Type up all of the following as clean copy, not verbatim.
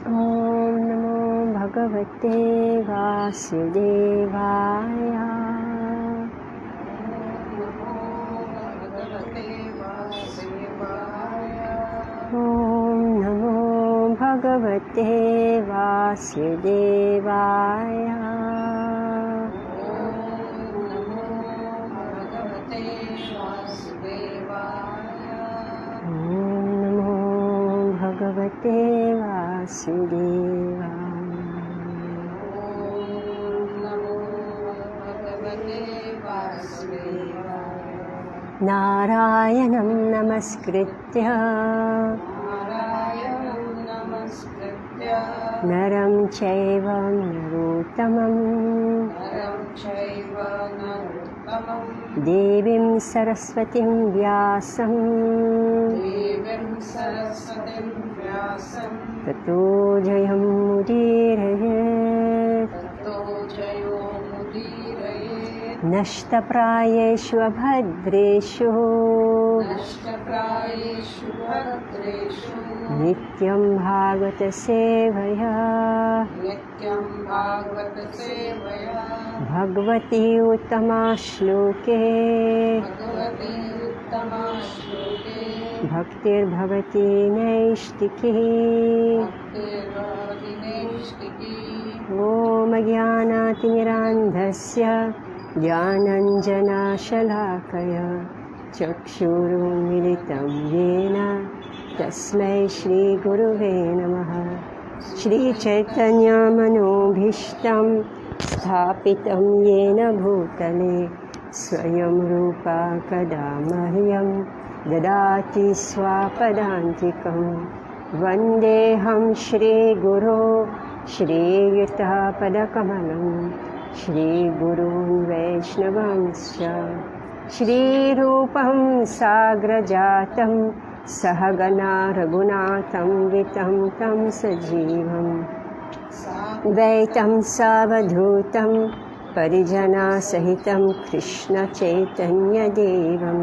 ॐ नमो भगवते वासुदेवाय। ॐ नमो भगवते वासुदेवाय। भगवते वासुदेवाय। नारायणं नमस्कृत्य नरं चैव नरोत्तमं देवीं सरस्वतीं व्यासं ततो जयमुदीरयेत्। नष्टप्रायेषु अभद्रेषु नित्यं भागवतसेवया भगवती उत्तमा श्लोके भक्तिर्भवति नैष्टिकी। ॐ ज्ञानातिमिरान्धस्य ज्ञानञ्जनशलाकया चक्षुरुन्मिलितं येन तस्मै श्रीगुरुवे नमः। श्रीचैतन्यमनोभीष्टं स्थापितं येन भूतले स्वयं रूपा कदा मह्यं ददाति स्वापदान्तिकं। वन्देऽहं श्रीगुरो श्रीयुतापदकमलं श्रीगुरून् वैष्णवांश्च। श्रीरूपं साग्रजातं सहगना रघुनाथं वितं तं सजीवं द्वैतं सावधूतं परिजनसहितं कृष्णचैतन्यदेवं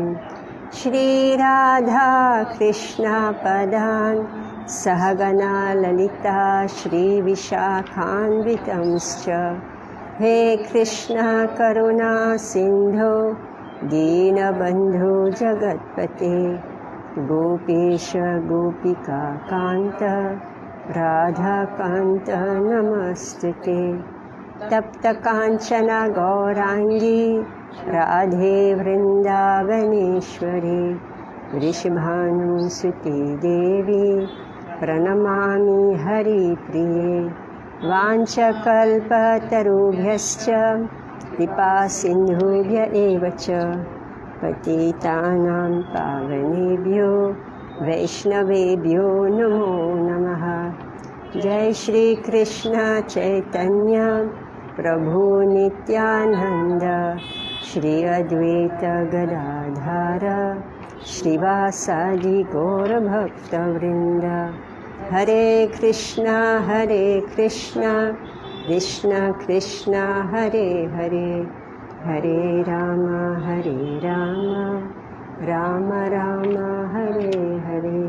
श्रीराधा कृष्णपदान् सहगना ललिता श्रीविशाखान्वितंश्च। हे कृष्ण करुणा सिन्धो दीनबन्धो जगत्पते गोपेश गोपिका कान्त राधाकान्त नमस्तुते। तप्तकाञ्चन गौराङ्गी राधे वृन्दावनेश्वरी वृषभानुसुते देवी प्रणमामि हरिप्रिये। वाञ्छकल्पतरुभ्यश्च कृपासिन्धुभ्य एव च पतितानां पावनेभ्यो वैष्णवेभ्यो नमो नमः। जय श्री कृष्ण चैतन्य प्रभु नित्यानंद श्री अद्वैत गदाधर श्रीवासादि गौरभक्तवृंद। हरे कृष्णा कृष्ण कृष्ण हरे हरे हरे राम राम राम हरे हरे।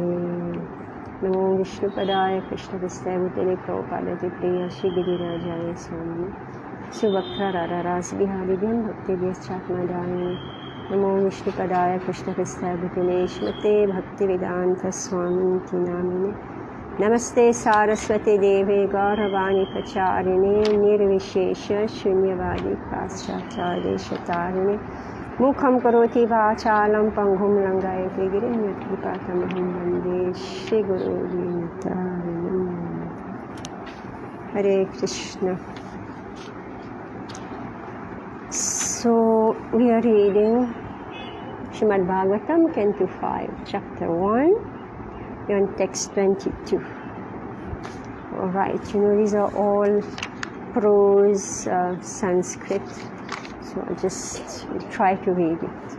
नमो विष्णुपदाय कृष्णहस्ताय भूतले प्रभुपादाय प्रिय श्री गिरिराजाय स्वामिने सुवक्त्ररारास बिहारिभ्यं भक्तिभ्यश्चात्मदायिने। नमो विष्णुपदाय कृष्णहस्ताय भूतले श्रीमते भक्तिवेदान्त स्वामिनिति नामिने। नमस्ते सारस्वती देवे गौरवाणी प्रचारिणे निर्विशेष शून्यवादी पाश्चात्यादेशतारिणे। मुखं करोति वाचालं पंगुं लंघयते गिरिं यत्कृपातमहं वन्दे श्रीगुरुदीनतारिणम्। हरे Krishna. So we are reading Srimad Bhagavatam, Canto 5, Chapter 1, on text 22. All right, these are all prose Sanskrit, so I'll just try to read it.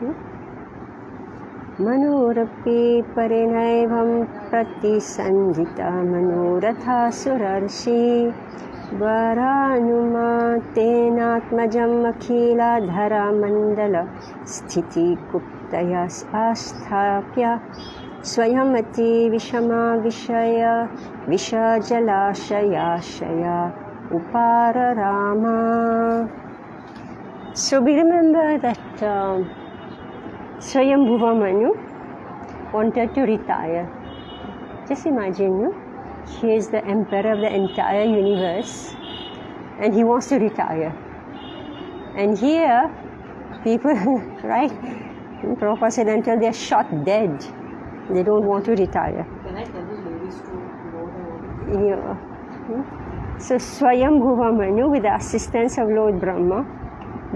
Manorapi parinaivam pratisandhita manoratha surarshi Varanumatenatmajam akhila dhara mandala sthiti kuptayas asthapya Swayamati Vishama Vishaya Vishajalashaya Shaya Upara Rama. So we remember that Swayambhuva Manu wanted to retire. Just imagine, he is the emperor of the entire universe and he wants to retire. And here, people, right? Prabhupada said until they are shot dead, they don't want to retire. Can I tell the ladies to go to Yeah. So Swayambhuva Manu, with the assistance of Lord Brahma,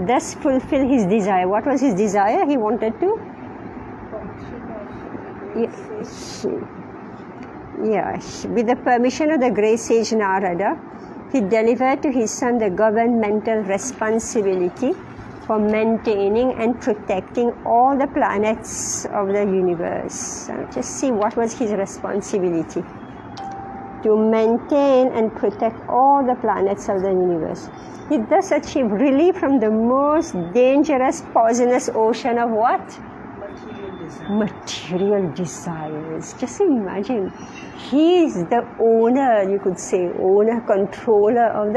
thus fulfill his desire. What was his desire? He wanted to with the permission of the great sage Narada, he delivered to his son the governmental responsibility for maintaining and protecting all the planets of the universe. Just see what was his responsibility. To maintain and protect all the planets of the universe. He thus achieved relief from the most dangerous, poisonous ocean of what? Material desires. Just imagine, he is the owner, you could say, controller of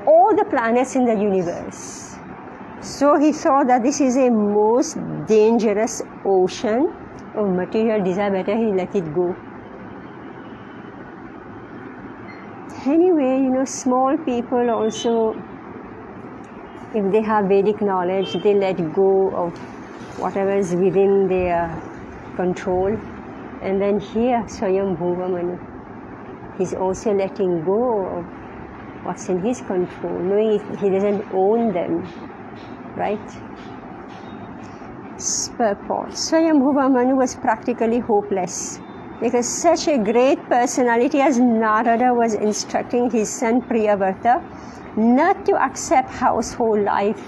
all the planets in the universe. So he saw that this is a most dangerous ocean of material desire, better he let it go. Anyway, small people also, if they have Vedic knowledge, they let go of whatever is within their control. And then here, Swayambhuva Manu, he's also letting go of what's in his control, knowing he doesn't own them, right? Purport. Swayambhuva Manu was practically hopeless because such a great personality as Narada was instructing his son Priyavrata not to accept household life.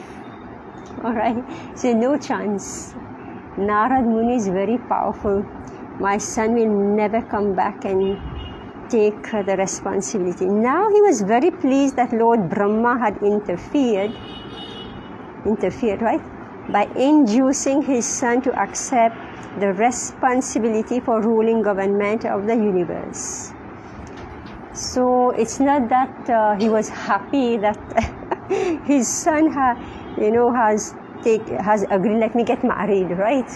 Alright, so no chance. Narad Muni is very powerful. My son will never come back and take the responsibility. Now he was very pleased that Lord Brahma had interfered, right? By inducing his son to accept the responsibility for ruling government of the universe. So it's not that he was happy that his son has agreed, let me get married, right?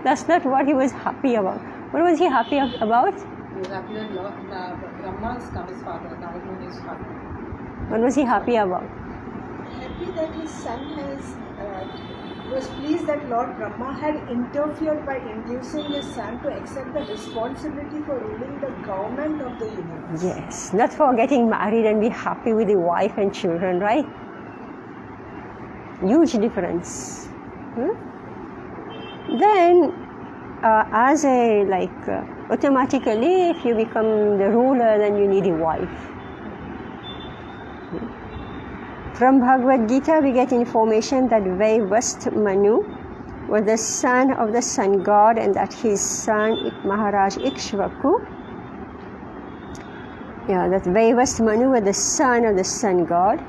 That's not what he was happy about. What was he happy about? He was happy that Brahma is his father, Narad Muni is father. What was he happy about? Happy that his son was pleased that Lord Brahma had interfered by inducing his son to accept the responsibility for ruling the government of the universe. Yes, not for getting married and be happy with the wife and children, right? Huge difference. Then, automatically, if you become the ruler, then you need a wife. From Bhagavad Gita, we get information that Vaivast Manu was the son of the sun god, and that his son Maharaj Ikshvaku, that Vaivast Manu was the son of the sun god,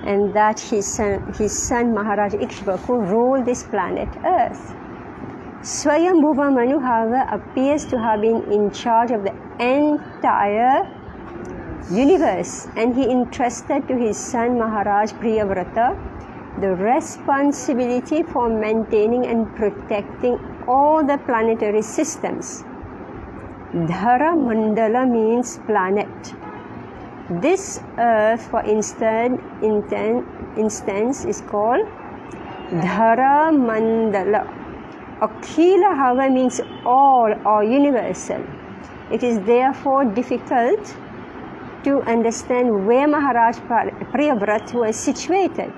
and that his son Maharaj Ikshvaku ruled this planet Earth. Swayambhuva Manu, however, appears to have been in charge of the entire universe, and he entrusted to his son Maharaj Priyavrata the responsibility for maintaining and protecting all the planetary systems. Dhara Mandala means planet. This earth, for instance, is called Dhara Mandala. Akhila, however, means all or universal. It is therefore difficult to understand where Maharaj Priyavrata was situated.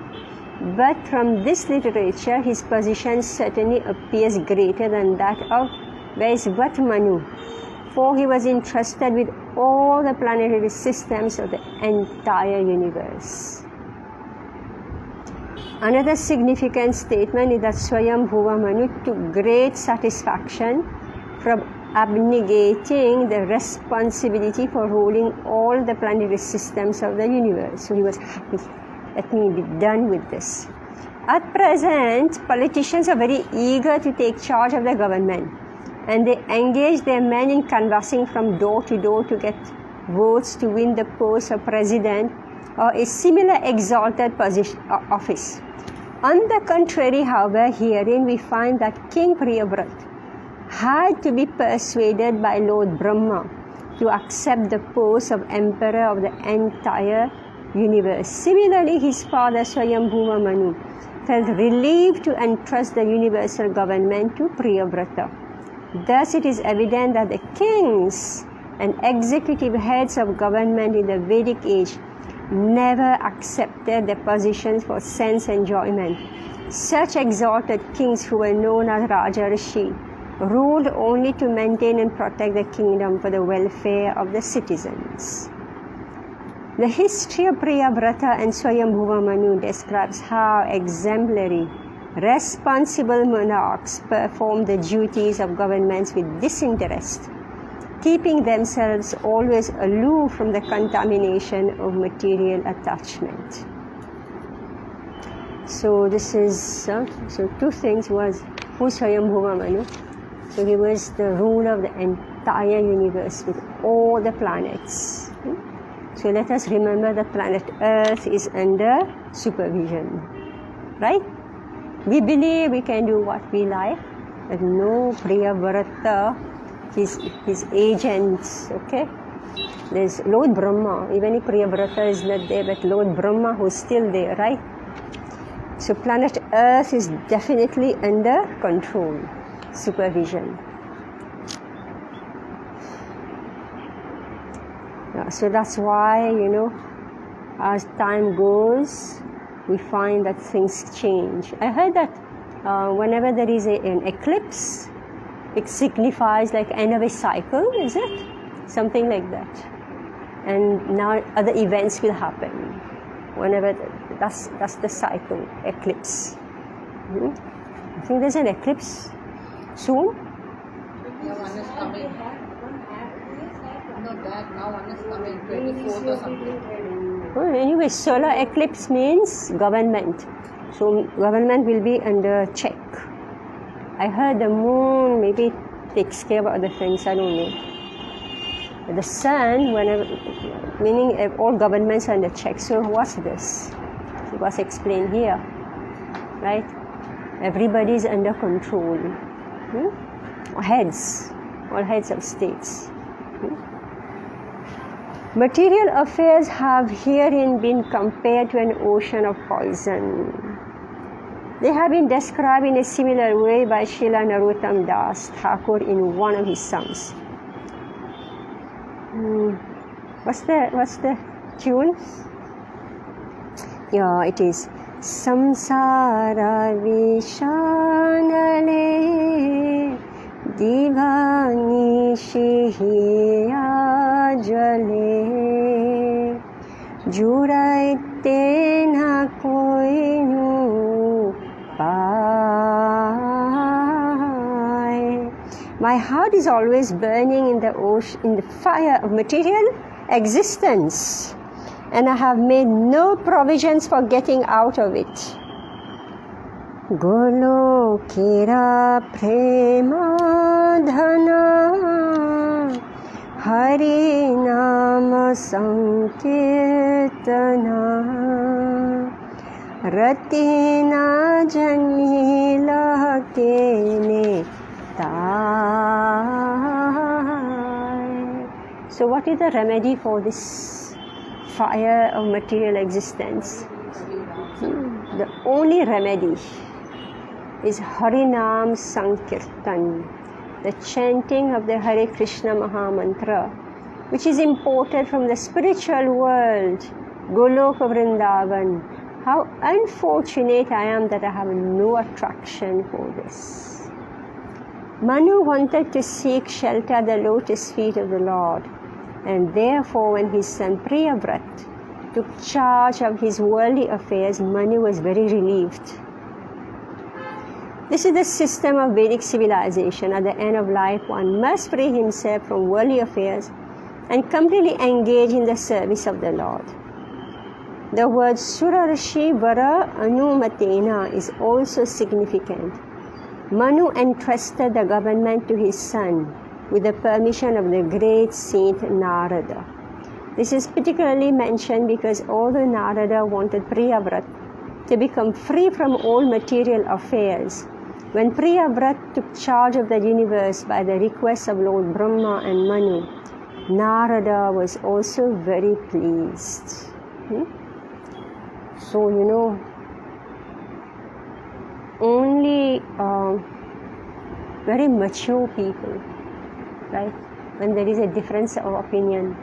But from this literature, his position certainly appears greater than that of Vaivast Manu, for he was entrusted with all the planetary systems of the entire universe. Another significant statement is that Swayambhuva Manu took great satisfaction from abnegating the responsibility for ruling all the planetary systems of the universe. So he was happy. Let me be done with this. At present, politicians are very eager to take charge of the government, and they engage their men in canvassing from door to door to get votes to win the post of president or a similar exalted office. On the contrary, however, herein we find that King Priyavrat had to be persuaded by Lord Brahma to accept the post of emperor of the entire universe. Similarly, his father Swayambhuva Manu felt relieved to entrust the universal government to Priyavrata. Thus, it is evident that the kings and executive heads of government in the Vedic age never accepted their positions for sense enjoyment. Such exalted kings, who were known as Rajarshi, ruled only to maintain and protect the kingdom for the welfare of the citizens. The history of Priyavrata and Swayambhuva Manu describes how exemplary, responsible monarchs performed the duties of governments with disinterest, keeping themselves always aloof from the contamination of material attachment. So this is, so two things was, who's Swayambhuva Manu? So he was the ruler of the entire universe with all the planets. So let us remember that planet Earth is under supervision, right? We believe we can do what we like, but no, Priyavrata, his agents, okay? There's Lord Brahma, even if Priyavrata is not there, but Lord Brahma who's still there, right? So planet Earth is definitely under control, supervision. So that's why, as time goes, we find that things change. I heard that whenever there is an eclipse, it signifies like end of a cycle, is it? Something like that. And now other events will happen. Whenever that's the cycle, eclipse. I think there's an eclipse soon. Yeah, one is coming. Not that, now one is coming, 24th or something. Well, anyway, solar eclipse means government. So government will be under check. I heard the moon maybe takes care of other things, I don't know. The sun, meaning all governments are under check. So what's this? It was explained here, right? Everybody is under control. All heads of states. Material affairs have herein been compared to an ocean of poison. They have been described in a similar way by Srila Narottam Das Thakur in one of his songs. What's the tune? Yeah, it is Samsara Vishanale Divani Shihiya Jale Juraite na koi nu pai. My heart is always burning in the ocean, in the fire of material existence, and I have made no provisions for getting out of it. Golokera premadhana Hari Nama Sankirtana Ratina Janila Kene Tai. So what is the remedy for this fire of material existence? The only remedy is Harinam Sankirtan, the chanting of the Hare Krishna Mahamantra, which is imported from the spiritual world, Goloka Vrindavan. How unfortunate I am that I have no attraction for this. Manu wanted to seek shelter at the lotus feet of the Lord, and therefore when his son Priyavrat took charge of his worldly affairs, Manu was very relieved. This is the system of Vedic civilization. At the end of life, one must free himself from worldly affairs and completely engage in the service of the Lord. The word Surarishi Vara Anumatena is also significant. Manu entrusted the government to his son with the permission of the great saint Narada. This is particularly mentioned because although Narada wanted Priyavrat to become free from all material affairs, when Priyavrat took charge of the universe by the request of Lord Brahma and Manu, Narada was also very pleased. So, only very mature people, right? When there is a difference of opinion,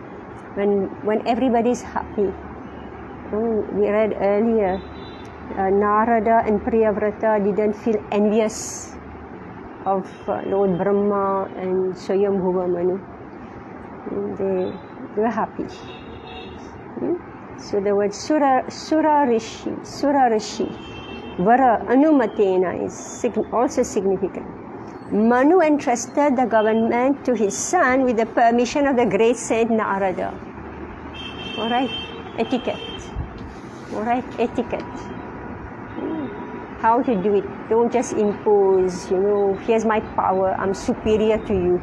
when everybody is happy. We read earlier, Narada and Priyavrata didn't feel envious of Lord Brahma and Swayambhuva Manu. They were happy. So the word Surarishi, Vara Anumatena is also significant. Manu entrusted the government to his son with the permission of the great saint Narada. Alright, etiquette. How to do it. Don't just impose, here's my power, I'm superior to you.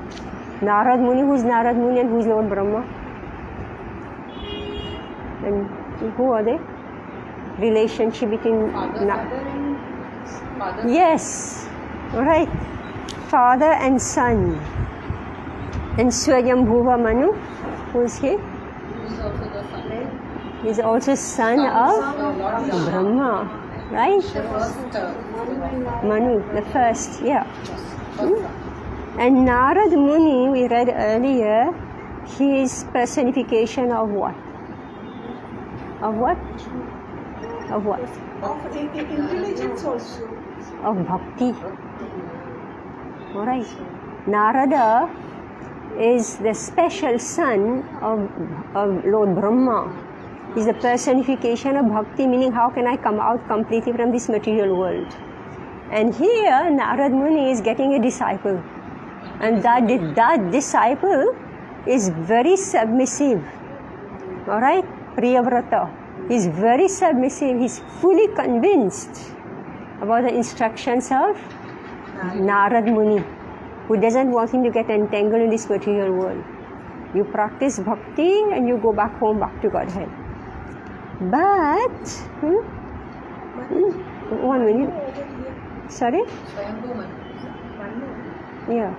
Narad Muni, who's Narad Muni and who's Lord Brahma? And who are they? Relationship between Father. Yes, alright. Father and son. And Swayambhuva Manu, who is he? Who's also the son. He is also son of Lord Brahma, right? The first Manu, the first, yeah. son. And Narad Muni, we read earlier, he is personification of what? Of what? Of what? Of intelligence also. Of bhakti. Alright. Narada is the special son of Lord Brahma. He's the personification of bhakti, meaning how can I come out completely from this material world? And here Narad Muni is getting a disciple. And that disciple is very submissive. Alright? Priyavrata. He's very submissive. He's fully convinced about the instructions of Narad Muni, who doesn't want him to get entangled in this material world. You practice bhakti and you go back home, back to Godhead. But, 1 minute. Sorry? Swayambhuva Manu. Manu Yeah.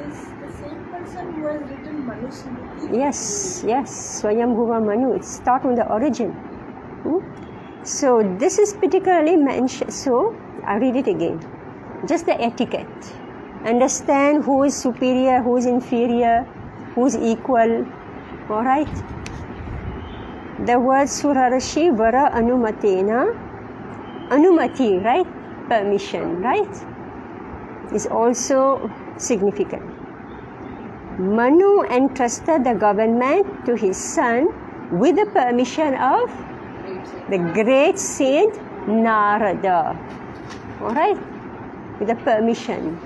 is the same person who has written Manusmriti. Yes. Swayambhuva Manu. It's start from the origin. So this is particularly mentioned. So I read it again. Just the etiquette. Understand who is superior, who is inferior, who is equal. Alright? The word Surarishi Vara Anumatena. Anumati, right? Permission, right? Is also significant. Manu entrusted the government to his son with the permission of the great saint Narada. Alright? With the permission.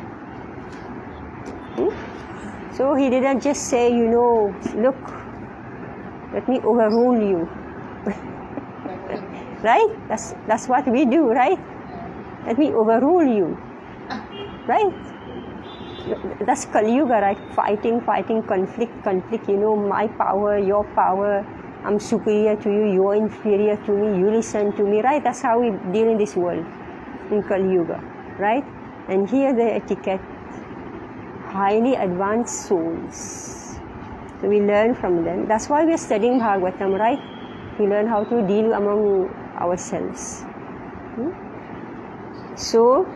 So he didn't just say, look, let me overrule you. Right? That's what we do, right? Let me overrule you. Right? That's Kali Yuga, right? Fighting, conflict, my power, your power, I'm superior to you, you're inferior to me, you listen to me, right? That's how we deal in this world, in Kali Yuga, right? And here the etiquette, highly advanced souls. So we learn from them. That's why we're studying Bhagavatam, right? We learn how to deal among ourselves. So,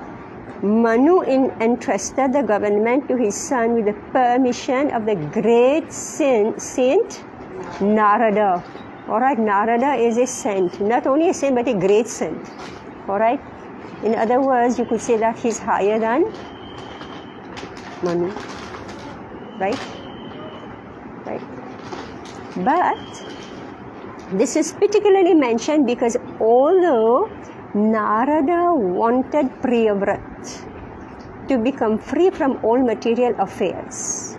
Manu entrusted the government to his son with the permission of the great saint Narada. Alright, Narada is a saint. Not only a saint, but a great saint. Alright? In other words, you could say that he's higher than Manu. Right? But this is particularly mentioned because although Narada wanted Priyavrat to become free from all material affairs,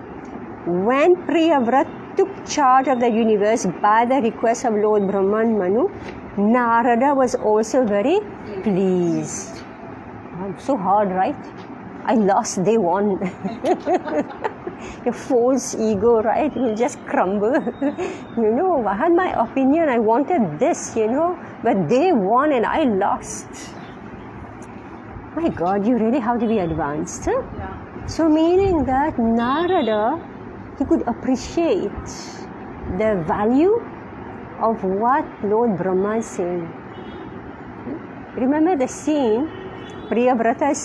when Priyavrat took charge of the universe by the request of Lord Brahma and Manu, Narada was also very pleased. So hard, right? I lost, they won. Your false ego, right, will just crumble. I had my opinion, I wanted this, but they won and I lost. My God, you really have to be advanced. Huh? Yeah. So meaning that Narada, he could appreciate the value of what Lord Brahma is saying. Remember the scene, Priyavrata is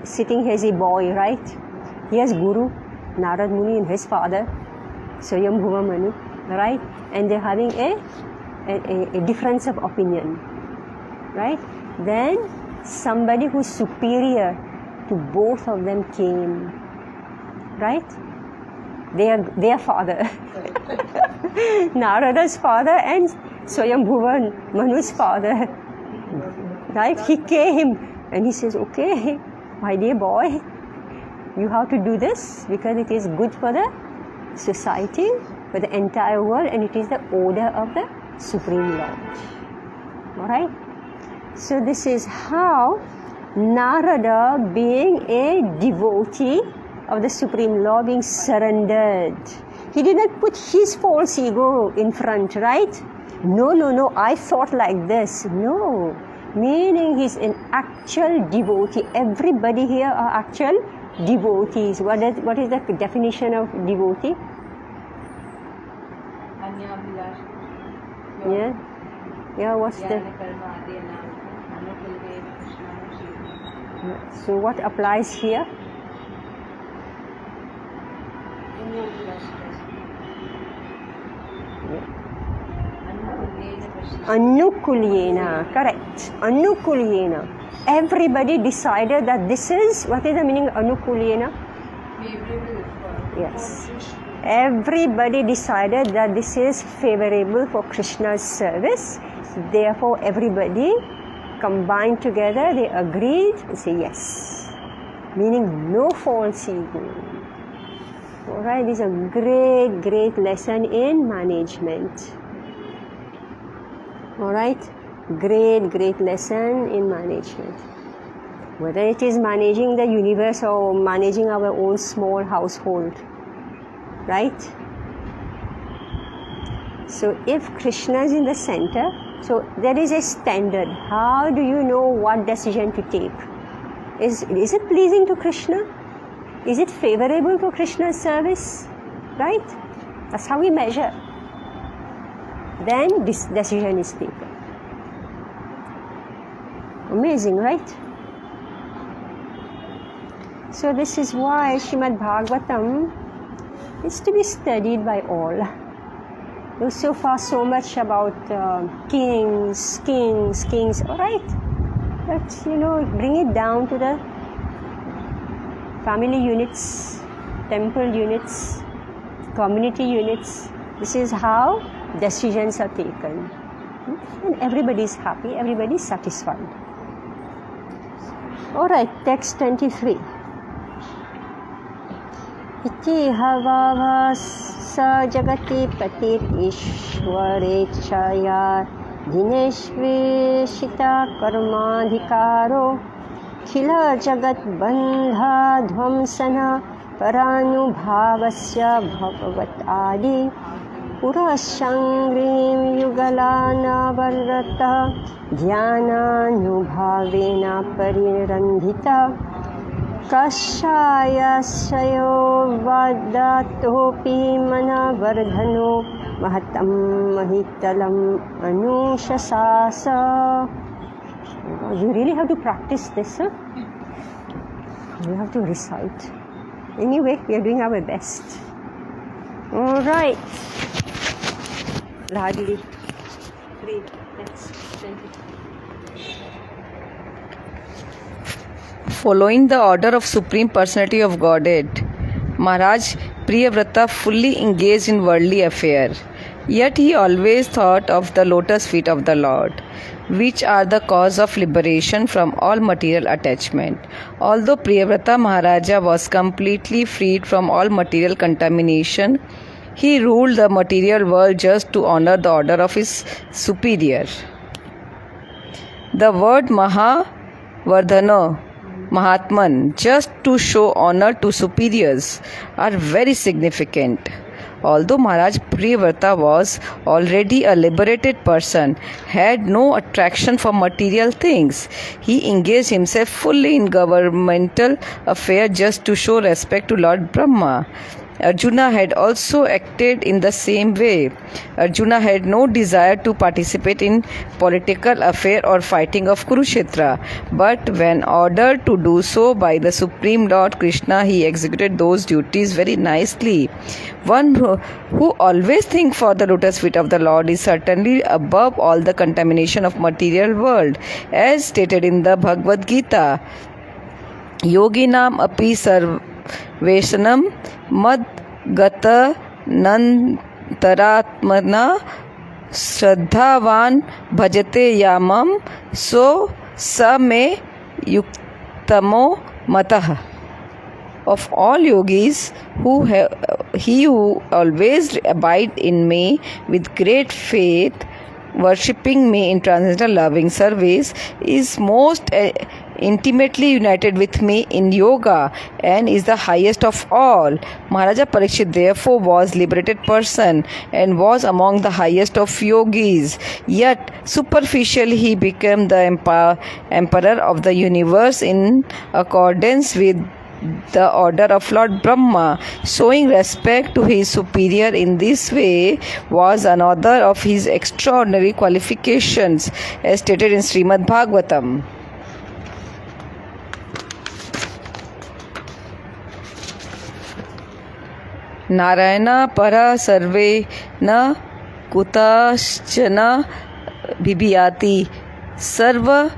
sitting as a boy, right? He has Guru, Narad Muni and his father, Swayambhuva Manu, right? And they're having a difference of opinion, right? Then somebody who's superior to both of them came, right? Their father, Narada's father and Swayambhuva Manu's father, right? He came and he says, okay, my dear boy, you have to do this because it is good for the society, for the entire world, and it is the order of the Supreme Lord. Alright? So this is how Narada, being a devotee of the Supreme Lord, being surrendered. He did not put his false ego in front, right? No, I thought like this. No. Meaning he's an actual devotee. Everybody here are actual devotees. What is the definition of devotee? Yeah, what's the... So what applies here? Anukulyena, correct. Anukulyena. Everybody decided that this is, what is the meaning of Anukulyena? Yes. Everybody decided that this is favorable for Krishna's service. Therefore, everybody combined together, they agreed and say yes. Meaning no false ego. Alright, this is a great lesson in management. Alright, great lesson in management. Whether it is managing the universe or managing our own small household. Right? So if Krishna is in the center, so there is a standard. How do you know what decision to take? Is it pleasing to Krishna? Is it favorable for Krishna's service? Right? That's how we measure. Then this decision is taken. Amazing, right? So this is why Srimad Bhagavatam is to be studied by all. There's so far so much about kings. All right, but bring it down to the family units, temple units, community units. This is how decisions are taken, and everybody is happy, everybody is satisfied. All right, text 23. Iti havava sa jagati patir ishwarechaya dineshveshita karmadhikaro khila jagat bandha dhvamsana paranubhavasya bhagavat adi purashangrim yugalana varrata dhyananubhavena parirandhita Kashayashayo vadatopi manavardhano mahatam mahitalam anushasasa. You really have to practice this, huh? You have to recite. Anyway, we are doing our best. All right. Radhi. Read. Next. Following the order of Supreme Personality of Godhead, Maharaj Priyavrata fully engaged in worldly affair. Yet he always thought of the lotus feet of the Lord, which are the cause of liberation from all material attachment. Although Priyavrata Maharaja was completely freed from all material contamination, he ruled the material world just to honor the order of his superior. The word Mahavardhana, Mahatman, just to show honor to superiors, are very significant. Although Maharaj Priyavrata was already a liberated person, had no attraction for material things, he engaged himself fully in governmental affairs just to show respect to Lord Brahma. Arjuna had also acted in the same way. Arjuna had no desire to participate in political affair or fighting of Kurukshetra, but when ordered to do so by the Supreme Lord Krishna, he executed those duties very nicely. One who always thinks for the lotus feet of the Lord is certainly above all the contamination of material world, as stated in the Bhagavad Gita. Yoginam api sarveshanam mad gata nantaratmana श्रद्धावान भजते Yamam सो स मे युक्तमो मतः. Of all yogis, he who always abide in me with great faith, worshipping me in transcendental loving service, is most intimately united with me in yoga and is the highest of all. Maharaja Parikshit therefore was liberated person and was among the highest of yogis. Yet superficially he became the emperor of the universe in accordance with the order of Lord Brahma. Showing respect to his superior in this way was another of his extraordinary qualifications, as stated in Srimad Bhagavatam. Narayana para sarve na kutaschana bibhyati sarva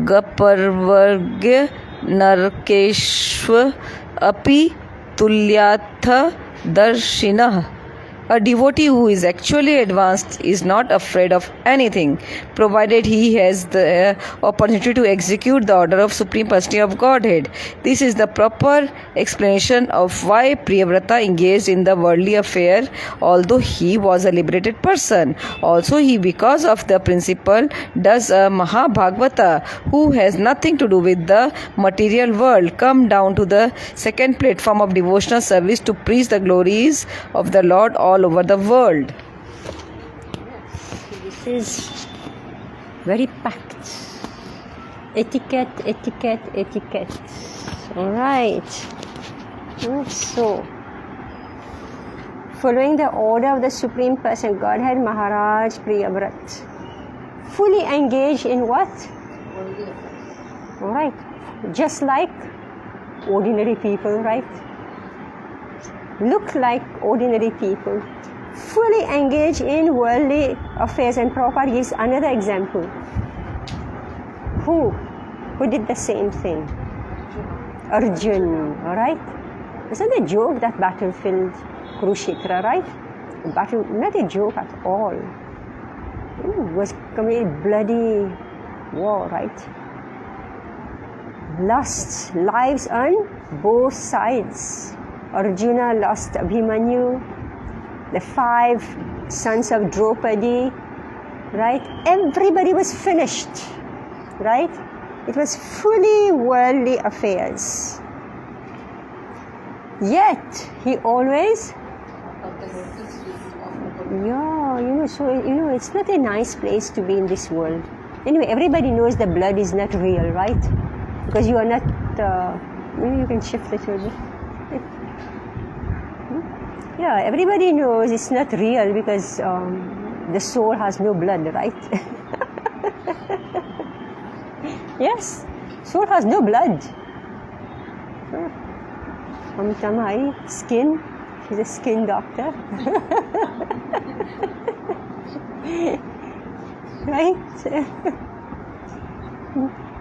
gaparvargya narkeshva api tulyatha darshinah. A devotee who is actually advanced is not afraid of anything, provided he has the opportunity to execute the order of Supreme Personality of Godhead. This is the proper explanation of why Priyavrata engaged in the worldly affair, although he was a liberated person. Also, he, because of the principle, does a Mahabhagavata, who has nothing to do with the material world, come down to the second platform of devotional service to preach the glories of the Lord all over the world. This is very packed. Etiquette, etiquette, etiquette. All right. So, following the order of the Supreme Person Godhead, Maharaj Priyavrat, fully engaged in what? All right. Just like ordinary people, right? Look like ordinary people, fully engaged in worldly affairs. And Prabhupada gives another example. Who did the same thing? Arjun, alright? It's not a joke, that battlefield, Kurukshetra, right? Battle, not a joke at all. It was completely bloody war, right? Lost lives on both sides. Arjuna lost Abhimanyu, the 5 sons of Draupadi, right? Everybody was finished, right? It was fully worldly affairs. Yet, he always, it's not a nice place to be in this world. Anyway, everybody knows the blood is not real, right? Because you are not, maybe you can shift it a bit. Yeah, everybody knows it's not real because the soul has no blood, right? Yes, soul has no blood. Amtamai, skin, she's a skin doctor. Right?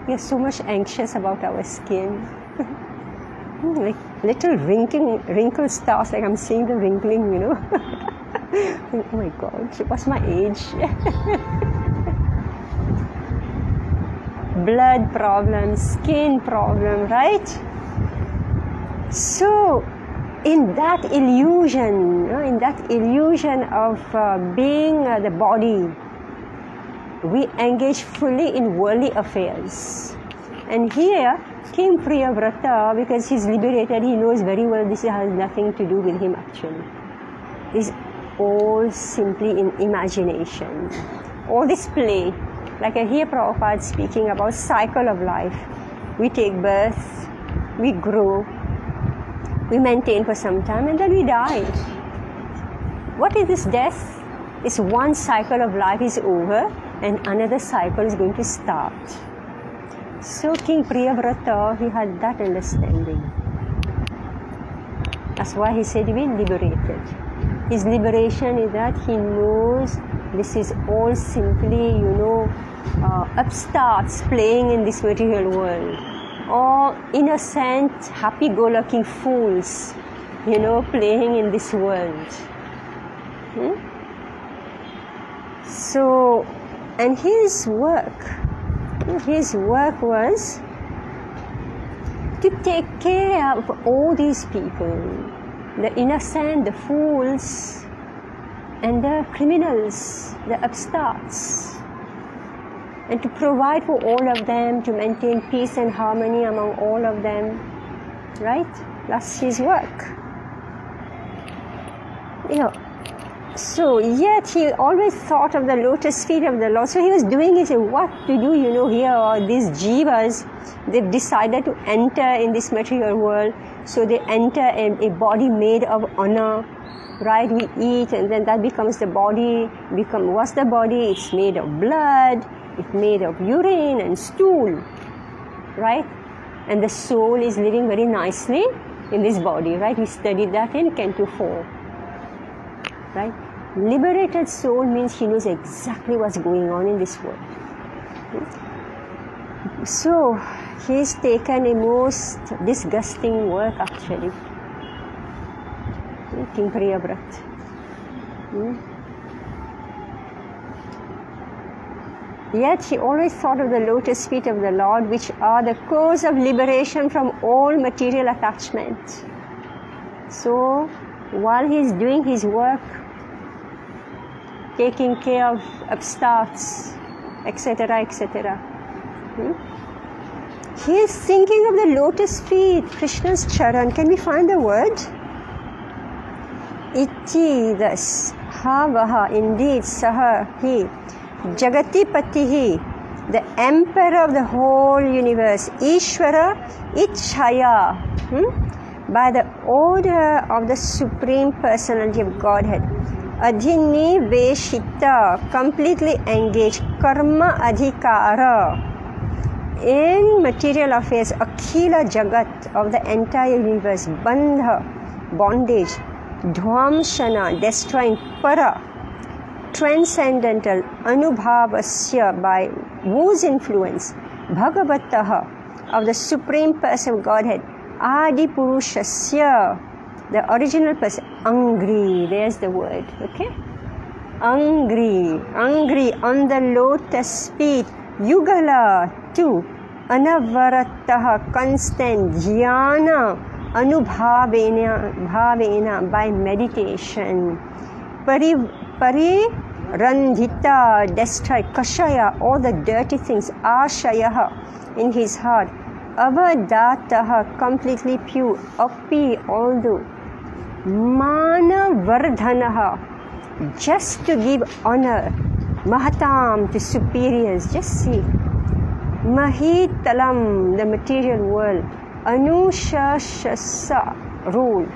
We are so much anxious about our skin. Like little wrinkle stars, like I'm seeing the wrinkling, you know. Oh my God, what's my age? Blood problem, skin problem, right? So, in that illusion of being the body, we engage fully in worldly affairs. And here, King Priyavrata, because he's liberated, he knows very well this has nothing to do with him actually. It's all simply in imagination. All this play, like I hear Prabhupada speaking about cycle of life. We take birth, we grow, we maintain for some time, and then we die. What is this death? It's one cycle of life is over, and another cycle is going to start. So King Priyavrata, he had that understanding. That's why he said, we liberated. His liberation is that he knows this is all simply, upstarts playing in this material world, or innocent, happy-go-lucky fools, playing in this world. So, and his work was to take care of all these people, the innocent, the fools, and the criminals, the upstarts, and to provide for all of them, to maintain peace and harmony among all of them, right? That's his work. So yet he always thought of the lotus feet of the Lord. So he was doing his what to do, here are these jivas, they've decided to enter in this material world. So they enter a body made of honor, right? We eat and then that becomes the body. What's the body? It's made of blood, it's made of urine and stool, right? And the soul is living very nicely in this body, right? We studied that in Canto 4, right? Liberated soul means he knows exactly what's going on in this world. So he's taken a most disgusting work actually, King Priyavrata. Yet he always thought of the lotus feet of the Lord, which are the cause of liberation from all material attachment. So while he's doing his work, taking care of upstarts, etc., etc., he is thinking of the lotus feet, Krishna's charan. Can we find the word? Iti, thus, havaha, indeed, saha, he, jagati patihi, the emperor of the whole universe, Ishvara, Ichhaya, by the order of the Supreme Personality of Godhead, Adhini Veshita, completely engaged, Karma Adhikara, in material affairs, Akhila Jagat, of the entire universe, Bandha, bondage, Dhvamshana, destroying, Para, transcendental, Anubhavasya, by whose influence, Bhagavataha, of the Supreme Person of Godhead, Adi Purushasya, the original person, Angry, there's the word, okay? Angry on the lotus feet, Yugala, too, Anavarataha, constant, Jnana, Anubhavena, by meditation, Parirandhita, destroy, Kashaya, all the dirty things, Ashayaha, in his heart, Avadataha, completely pure, Api, although, Manavardhanaha, just to give honor, Mahatam, to superiors, just see, Mahitalam, the material world, Anushashasa, rule,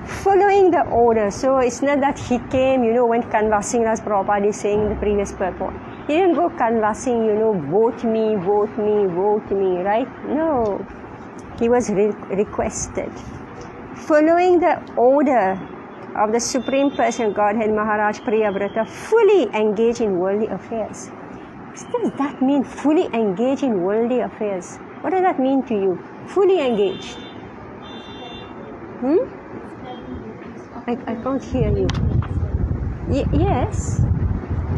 following the order. So it's not that he came, went canvassing, as Prabhupada is saying in the previous purport. He didn't go canvassing, vote me, right? No. He was requested. Following the order of the Supreme Person Godhead, Maharaj Priyavrata, fully engaged in worldly affairs. What does that mean, fully engaged in worldly affairs? What does that mean to you? Fully engaged. I can't hear you. Yes.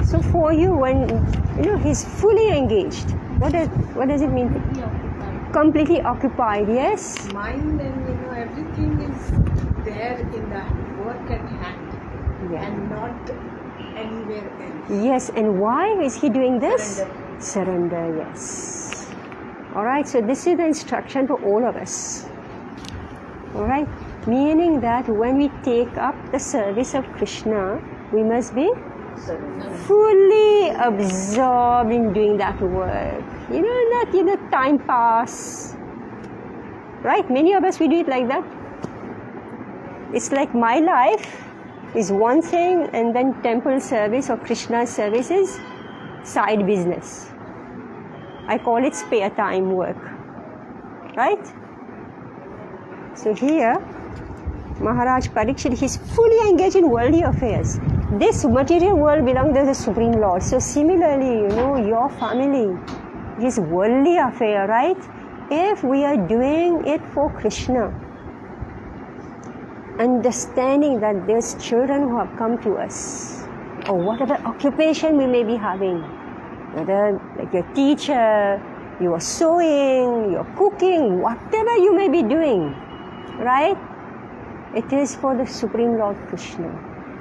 So for you, when he's fully engaged, what does it mean? Completely occupied. Yes. Mind and everything is there in that work at hand, and not anywhere Yes, and why is he doing this? Surrender, yes. Alright, so this is the instruction for all of us. Alright, meaning that when we take up the service of Krishna, we must be fully absorbed in doing that work. Not time pass. Right? Many of us, we do it like that. It's like my life is one thing, and then temple service or Krishna service is side business. I call it spare time work. Right? So here, Maharaj Parikshit, he's fully engaged in worldly affairs. This material world belongs to the Supreme Lord. So similarly, your family is worldly affair, right? If we are doing it for Krishna, understanding that there's children who have come to us, or whatever occupation we may be having, whether like your teacher, you are sewing, you're cooking, whatever you may be doing, right? It is for the Supreme Lord Krishna.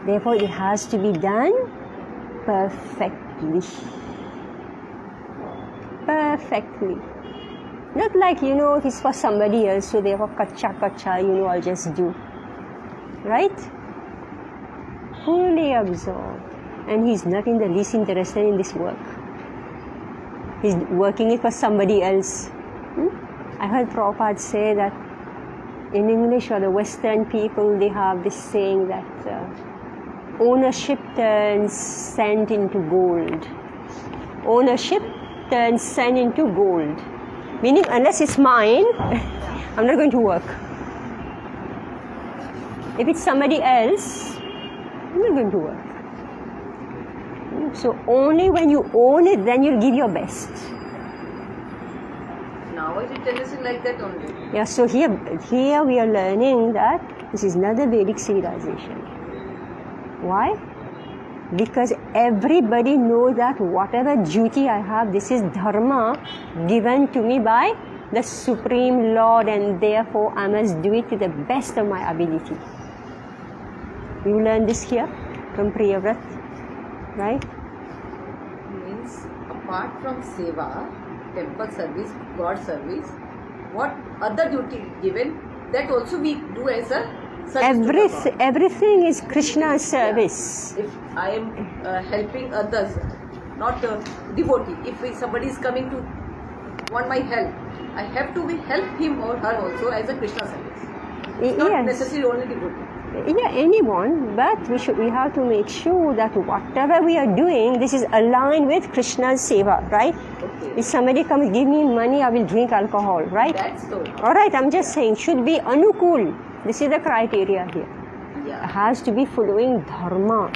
Therefore, it has to be done perfectly. Perfectly. Not like, it is for somebody else, so therefore, kacha, I'll just do. Right? Fully absorbed. And he's not in the least interested in this work. He's working it for somebody else. I heard Prabhupada say that in English or the Western people, they have this saying that ownership turns sand into gold. Ownership turns sand into gold. Meaning, unless it's mine, I'm not going to work. If it's somebody else, I'm not going to work. So only when you own it, then you'll give your best. Now it is like that only. Yeah, so here we are learning that this is not the Vedic civilization. Why? Because everybody knows that whatever duty I have, this is dharma given to me by the Supreme Lord, and therefore I must do it to the best of my ability. You learn this here from Priyavrat, right? Means apart from seva, temple service, God service, what other duty given, that also we do as a service to God. Everything is Krishna's service. If I am helping others, not devotee, if somebody is coming to want my help, I have to help him or her also as a Krishna service. It's not necessarily only devotee. Yeah, anyone, but we have to make sure that whatever we are doing, this is aligned with Krishna's seva, right? Okay. If somebody comes, give me money, I will drink alcohol, right? That's so. Alright, I'm just saying, should be anukul. This is the criteria here. Yeah. It has to be following dharma.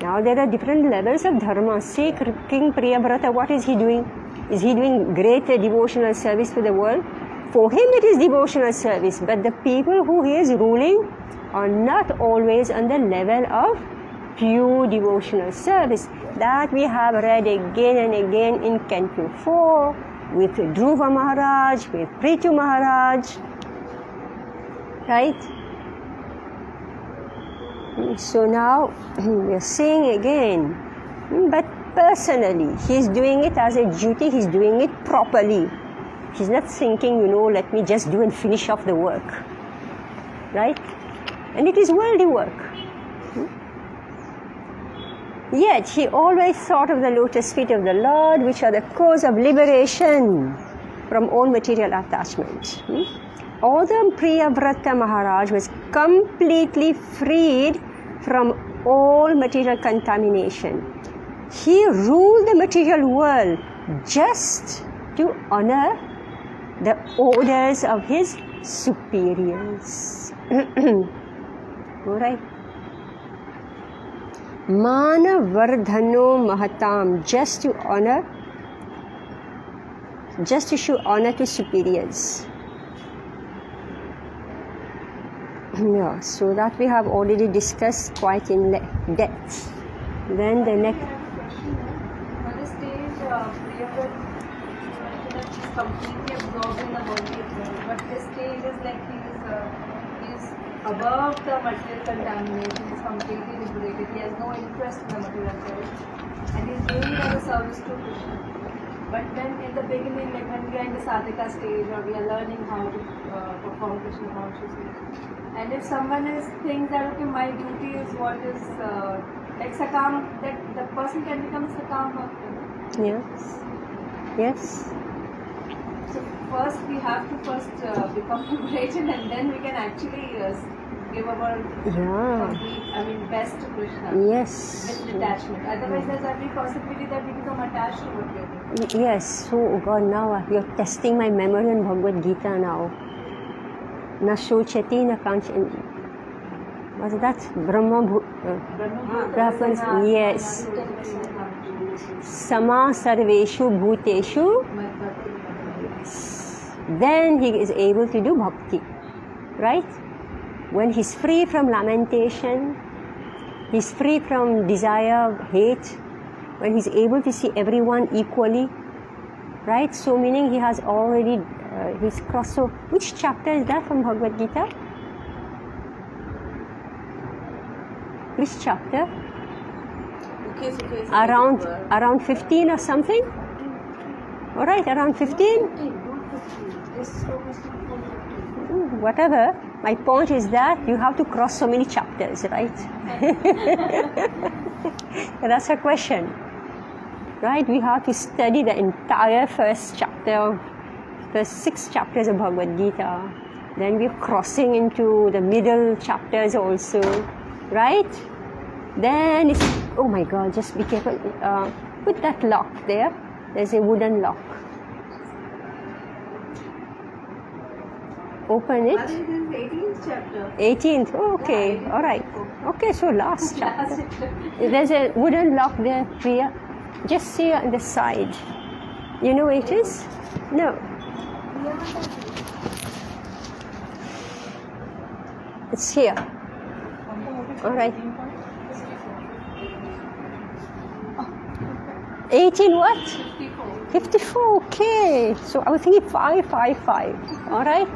Now there are different levels of dharma. See King Priyavrata, what is he doing? Is he doing great devotional service to the world? For him it is devotional service, but the people who he is ruling are not always on the level of pure devotional service. That we have read again and again in Canto 4 with Dhruva Maharaj, with Prithu Maharaj. Right? So now we are saying again, but personally, he's doing it as a duty, he's doing it properly. He's not thinking, let me just do and finish off the work. Right? And it is worldly work. Yet, he always thought of the lotus feet of the Lord, which are the cause of liberation from all material attachment. Although Priyavrata Maharaj was completely freed from all material contamination, he ruled the material world just to honor the orders of his superiors. Alright. Mana Vardhano Mahatam, just to show honor to superiors. Yeah, so that we have already discussed quite in depth. Then the next. At this stage, Priyavrata is completely absorbed in the worldly affairs, but this stage is like he is above the material contamination, is completely liberated. He has no interest in the material affairs, and he is doing it as a service to Krishna. But then in the beginning, like when we are in the sadhaka stage or we are learning how to perform Krishna consciousness, and if someone is thinks that okay, my duty is what is like sakam, that the person can become sakam bhakta. Yes. Yes. So first we have to become liberated, and then we can actually give our complete, best to Krishna. Yes. With detachment. Otherwise, there's every possibility that we become attached to what we are doing. Yes. So, oh God, now you're testing my memory in Bhagavad Gita now. Na shochati na kanchani. Was that Brahma? Reference? Yes. Sama sarveshu bhuteshu. Then he is able to do bhakti. Right? When he's free from lamentation, he's free from desire, hate, when he's able to see everyone equally, right? So meaning he has already, he's crossed. So which chapter is that from Bhagavad Gita? Which chapter? Okay. Around 15 or something? Alright, around 15? Whatever. My point is that you have to cross so many chapters, right? That's a question. Right? We have to study the entire first 6 chapters of Bhagavad Gita. Then we're crossing into the middle chapters also. Right? Then it's, oh my God, just be careful. Put that lock there. There's a wooden lock. Open it. 18th chapter. 18th. Oh, okay. Yeah, all right. Okay, so last chapter. There's a wooden lock there, Priya. Just see on the side. You know where it is? No. It's here. All right. 18 what? 54. Okay. So I was thinking 555. All right.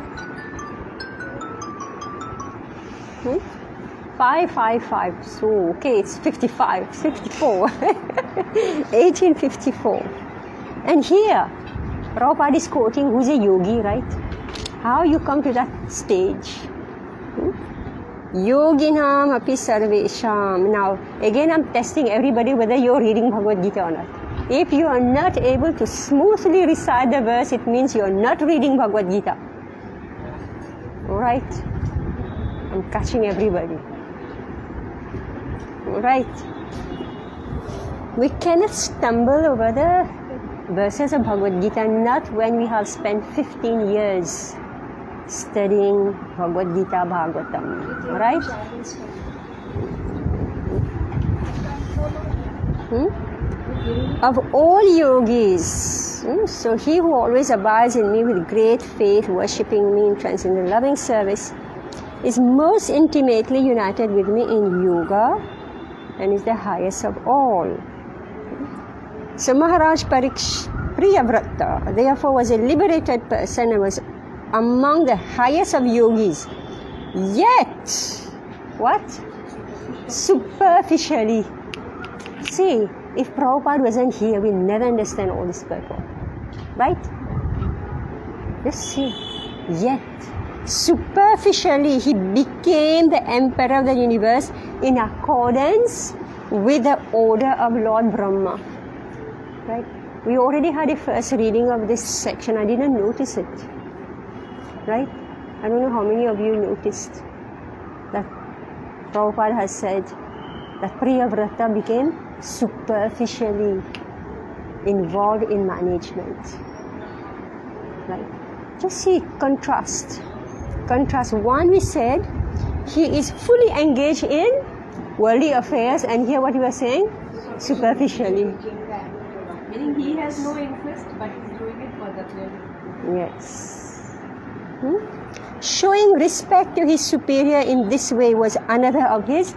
555. So okay, it's 55, 54, 1854. And here, Prabhupada is quoting who's a yogi, right? How you come to that stage? Yoginam api sarvesham. Now, again, I'm testing everybody whether you're reading Bhagavad Gita or not. If you are not able to smoothly recite the verse, it means you're not reading Bhagavad Gita. All right? I'm catching everybody. Right. We cannot stumble over the verses of Bhagavad Gita, not when we have spent 15 years studying Bhagavad Gita, Bhagavatam. Right? Of all yogis, so he who always abides in me with great faith, worshipping me in transcendental loving service, is most intimately united with me in yoga and is the highest of all. So Maharaj Priyavrata therefore was a liberated person and was among the highest of yogis. Yet, what? Superficially. See, if Prabhupada wasn't here, we'll never understand all this purport. Right? Just see. Yet, superficially, he became the emperor of the universe in accordance with the order of Lord Brahma. Right? We already had a first reading of this section. I didn't notice it. Right? I don't know how many of you noticed that Prabhupada has said that Priyavrata became superficially involved in management. Right? Just see contrast. One, we said he is fully engaged in worldly affairs, and here what you were saying, superficially. Meaning he has no interest, but he's doing it for the pleasure. Yes. Showing respect to his superior in this way was another of his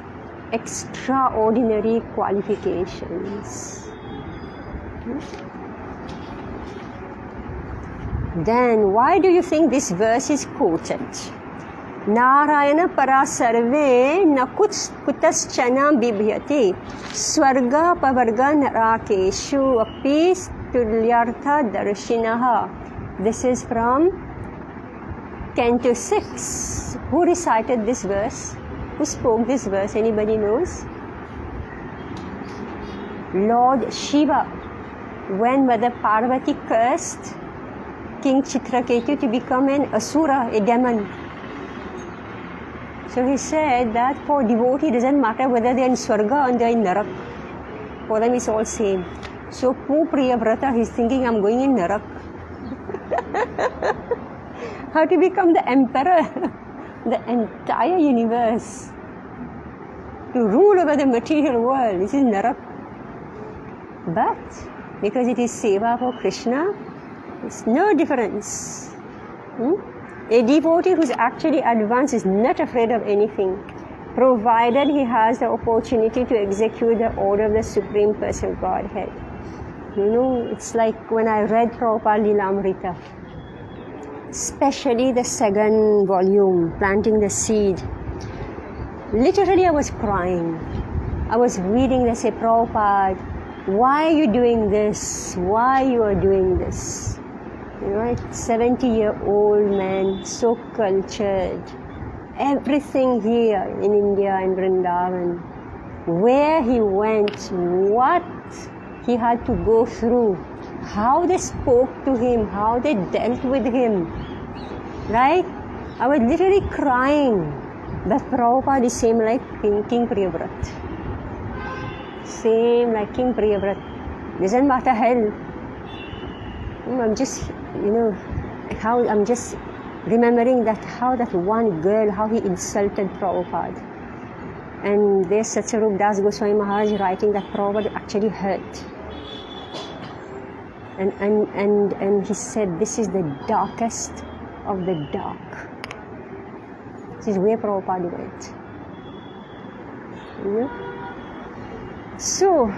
extraordinary qualifications. Then why do you think this verse is quoted? Narayan परा सर्वे न कुतश्चन बिभ्यति स्वर्गापवर्ग नराकेषु अपि तुल्यर्थ दर्शिनः. This is from Canto 6. Who recited this verse? Who spoke this verse? Anybody knows? Lord Shiva. When Mother Parvati cursed King Chitraketu to become an asura, a demon. So he said that for devotee it doesn't matter whether they are in Swarga or they are in Narak. For them it's all same. So poor Priyavrata, he's thinking, I'm going in Narak. How to become the emperor, the entire universe, to rule over the material world. This is Narak. But because it is seva for Krishna, it's no difference. A devotee who's actually advanced is not afraid of anything, provided he has the opportunity to execute the order of the Supreme Person of Godhead. It's like when I read Prabhupada Lilamrita, especially the second volume, Planting the Seed. Literally I was crying. I was reading, they say, Prabhupada, why are you doing this? Why you are doing this? 70-year-old man, so cultured. Everything here in India and Vrindavan. Where he went, what he had to go through, how they spoke to him, how they dealt with him. Right? I was literally crying. But Prabhupada is same like King Priyavrat. Same like King Priyavrat. Doesn't matter hell. I'm just, I'm just remembering that how that one girl, how he insulted Prabhupada. And there's Satyarup Das Goswami Maharaj writing that Prabhupada actually hurt. And he said, this is the darkest of the dark. This is where Prabhupada went. So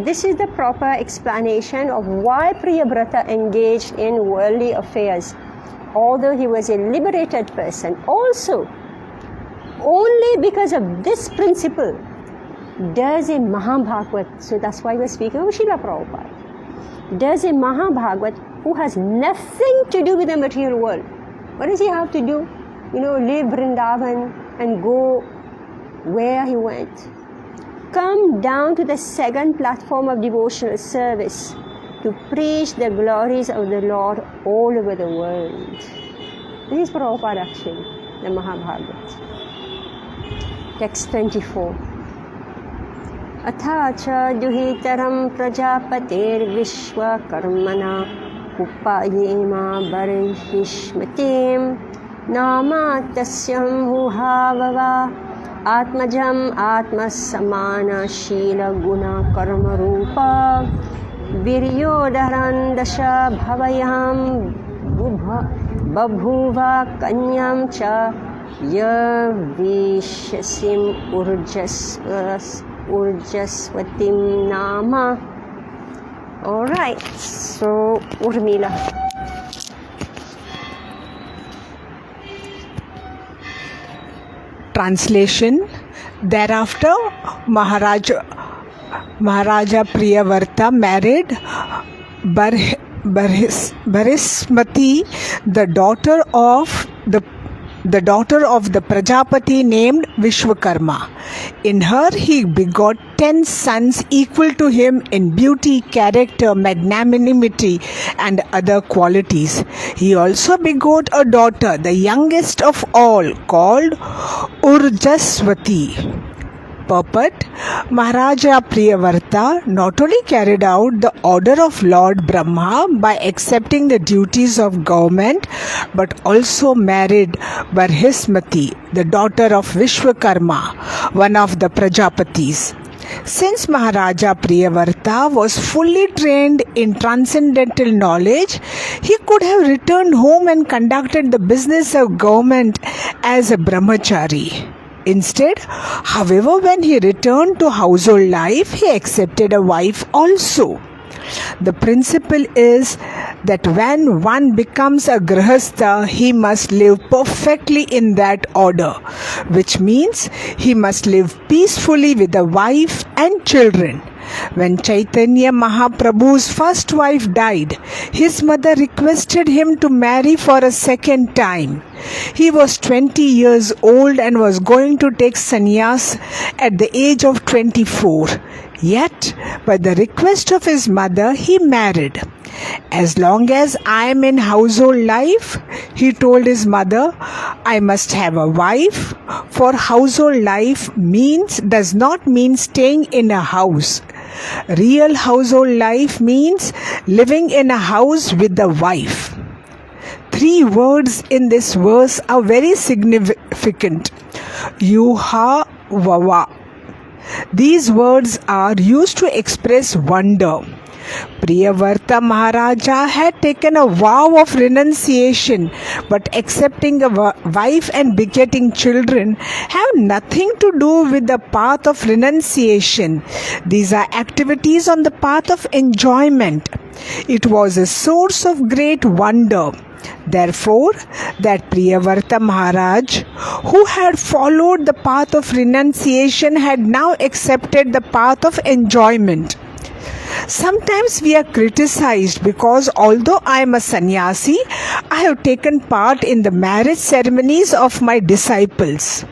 this is the proper explanation of why Priyavrata engaged in worldly affairs. Although he was a liberated person, also, only because of this principle does a Mahabhagavat, so that's why we're speaking of Srila Prabhupada, does a Mahabhagavat who has nothing to do with the material world. What does he have to do? Leave Vrindavan and go where he went. Come down to the second platform of devotional service to preach the glories of the Lord all over the world. This is Prabhupada actually, the Mahabhagavat. Text 24. Atha cha duhitaram prajapatir vishwakarmana upayema barihishmatim nama tasyam huhavava atmajam atmasamana shila guna karma rupa viryodaran dasha bhavayam babhuva kanyam cha yavishasim urjasvatim nama. Alright, so Urmila. Translation. Thereafter, Maharaja Priyavrata married Barismati, the daughter of the Prajapati named Vishwakarma. In her he begot 10 sons equal to him in beauty, character, magnanimity and other qualities. He also begot a daughter, the youngest of all, called Urjaswati. Purport: Maharaja Priyavrata not only carried out the order of Lord Brahma by accepting the duties of government, but also married Barismati, the daughter of Vishwakarma, one of the Prajapatis. Since Maharaja Priyavrata was fully trained in transcendental knowledge, he could have returned home and conducted the business of government as a brahmachari. Instead, however, when he returned to household life, he accepted a wife also. The principle is that when one becomes a grihastha, he must live perfectly in that order, which means he must live peacefully with a wife and children. When Chaitanya Mahaprabhu's first wife died, his mother requested him to marry for a second time. He was 20 years old and was going to take sannyas at the age of 24. Yet, by the request of his mother, he married. As long as I am in household life, he told his mother, I must have a wife, for household life does not mean staying in a house. Real household life means living in a house with a wife. 3 words in this verse are very significant. Yuha Vava. These words are used to express wonder. Priyavrata Maharaja had taken a vow of renunciation, but accepting a wife and begetting children have nothing to do with the path of renunciation. These are activities on the path of enjoyment. It was a source of great wonder. Therefore, that Priyavrata Maharaj, who had followed the path of renunciation, had now accepted the path of enjoyment. Sometimes we are criticized because although I am a sannyasi, I have taken part in the marriage ceremonies of my disciples.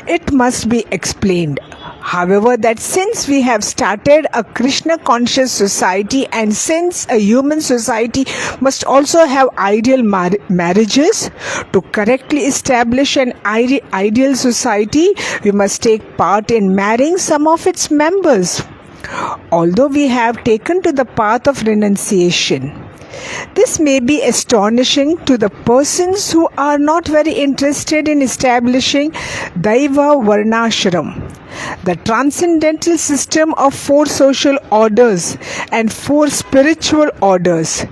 It must be explained, however, that since we have started a Krishna conscious society and since a human society must also have ideal marriages, to correctly establish an ideal society, we must take part in marrying some of its members. Although we have taken to the path of renunciation, this may be astonishing to the persons who are not very interested in establishing Daiva Varnashram, the transcendental system of 4 social orders and 4 spiritual orders.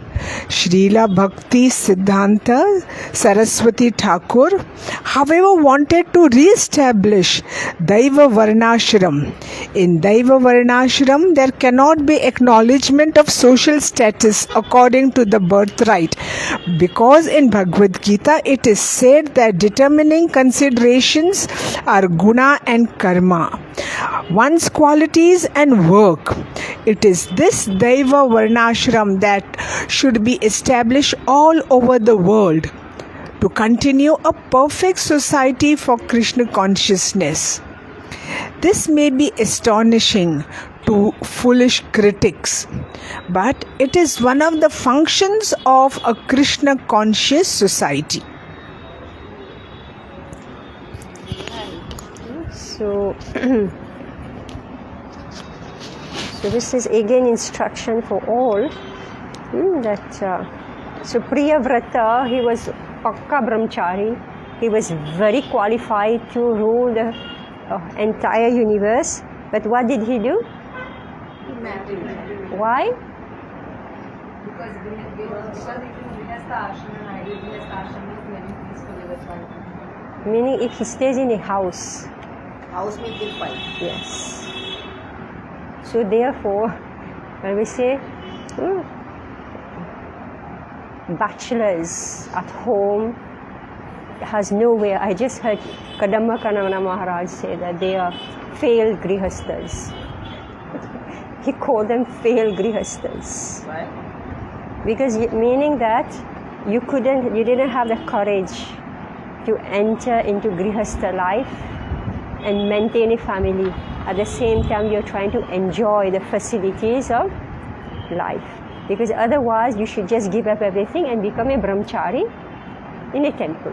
Srila Bhakti Siddhanta Saraswati Thakur, however, wanted to re-establish Daiva Varnashram. In Daiva Varnashram, there cannot be acknowledgement of social status according to the birthright, because in Bhagavad Gita it is said that determining considerations are guna and karma, one's qualities and work. It is this Daiva Varnashram that should be established all over the world to continue a perfect society for Krishna consciousness. This may be astonishing to foolish critics, but it is one of the functions of a Krishna conscious society. So this is again instruction for all, that so Priyavrata, he was Pakka Brahmachari, he was very qualified to rule the entire universe, but what did he do? He married. Why? Because Grihastha ashram and ideal Grihastha ashram is very peaceful with one. Meaning if he stays in a house. House means till 5. Yes. So therefore, when we say bachelors at home has nowhere. I just heard Kadamba Kanavana Maharaj say that they are failed grihasthas. He called them failed grihasthas. Why? Because meaning that you didn't have the courage to enter into grihastha life and maintain a family. At the same time, you're trying to enjoy the facilities of life. Because otherwise, you should just give up everything and become a brahmachari in a temple.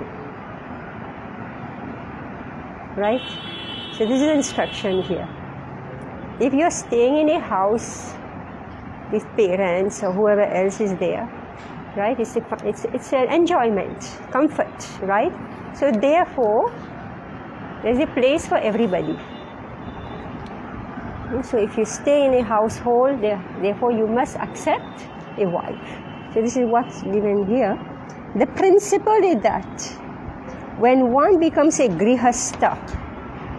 Right? So this is the instruction here. If you're staying in a house with parents or whoever else is there, right? It's an enjoyment, comfort, right? So therefore, there's a place for everybody. So if you stay in a household, therefore you must accept a wife. So this is what's given here. The principle is that when one becomes a grihastha,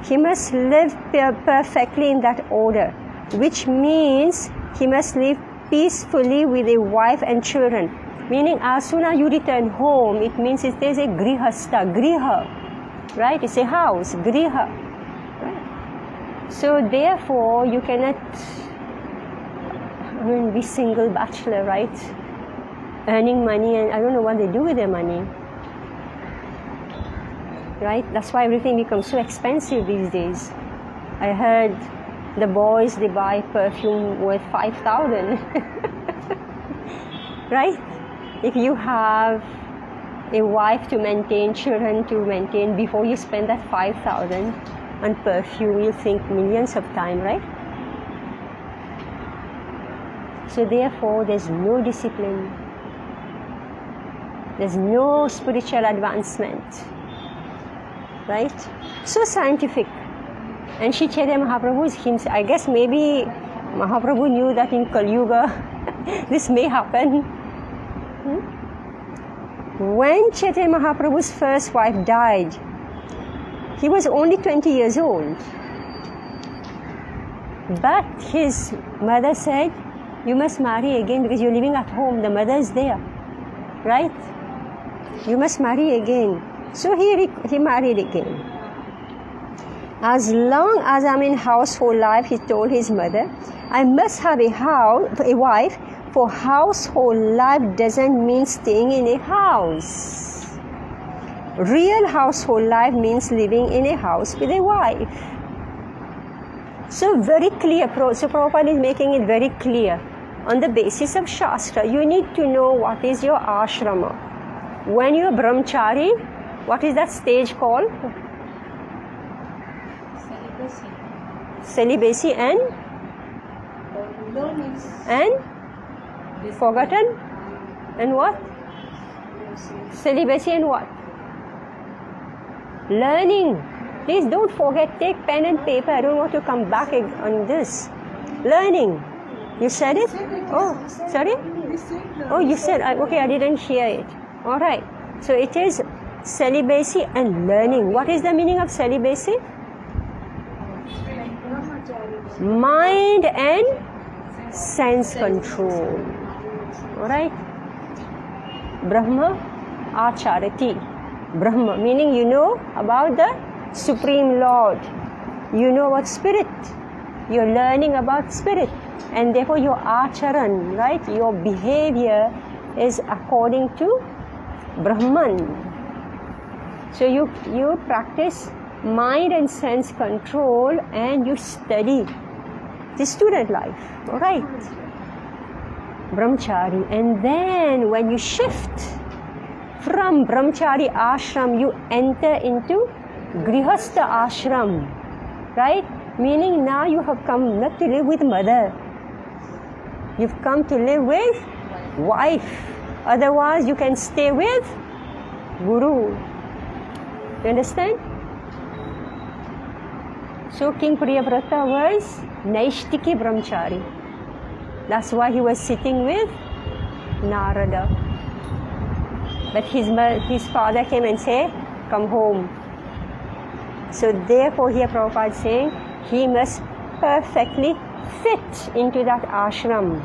he must live perfectly in that order, which means he must live peacefully with a wife and children. Meaning, as soon as you return home, it means it is a grihastha, griha, right? It's a house, griha. Right? So therefore, you cannot be single bachelor, right? Earning money, and I don't know what they do with their money. Right? That's why everything becomes so expensive these days. I heard the boys, they buy perfume worth 5,000. Right? If you have a wife to maintain, children to maintain, before you spend that 5,000 on perfume, you think millions of time, right? So therefore, there's no discipline. There's no spiritual advancement. Right? So scientific. And Shri Chaitanya Mahaprabhu is himself. I guess maybe Mahaprabhu knew that in Kali Yuga this may happen. When Chaitanya Mahaprabhu's first wife died, he was only 20 years old. But his mother said, you must marry again because you're living at home. The mother is there. Right? You must marry again. So he married again. As long as I'm in household life, he told his mother, I must have a wife, for household life doesn't mean staying in a house. Real household life means living in a house with a wife. So very clear. So Prabhupada is making it very clear. On the basis of Shastra, you need to know what is your ashrama. When you're brahmachari, what is that stage called? Celibacy and forgotten and what? Celibacy and what? Learning. Please don't forget, take pen and paper. I don't want to come back on this. Learning. You said it? Oh, sorry? Oh, you said, okay, I didn't hear it. All right. So it is celibacy and learning. What is the meaning of celibacy? Mind and sense control. Alright? Brahma acharati. Brahma, meaning you know about the Supreme Lord. You know about spirit. You're learning about spirit. And therefore your acharan, right? Your behavior is according to Brahman. So you practice mind and sense control and you study the student life, all right? Brahmachari. And then when you shift from Brahmachari ashram, you enter into Grihastha ashram, right? Meaning now you have come not to live with mother. You've come to live with wife. Otherwise you can stay with Guru. You understand? So King Priyavrata was Naishtiki Brahmachari. That's why he was sitting with Narada. But his father came and said, come home. So therefore here Prabhupada is saying, he must perfectly fit into that ashram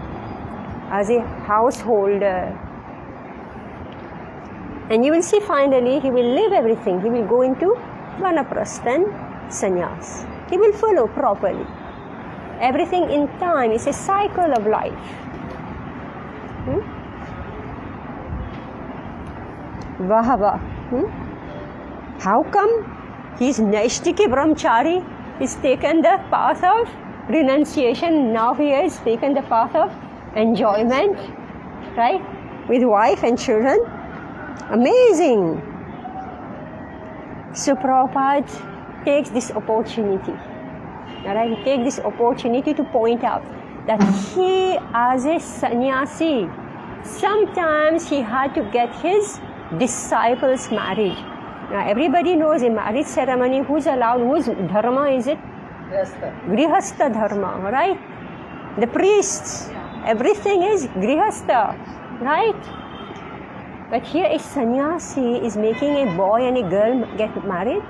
as a householder. And you will see finally he will leave everything. He will go into Vanaprastha, sannyas. He will follow properly. Everything in time is a cycle of life. Vahava. How come he's Naishtiki Brahmachari? He's taken the path of renunciation. Now he has taken the path of enjoyment, right? With wife and children. Amazing. So Prabhupada takes this opportunity. Alright, he takes this opportunity to point out that he, as a sannyasi, sometimes he had to get his disciples married. Now everybody knows a marriage ceremony, who's allowed, whose dharma is it? Grihastha dharma, right? The priests, everything is Grihastha, right? But here a sannyasi is making a boy and a girl get married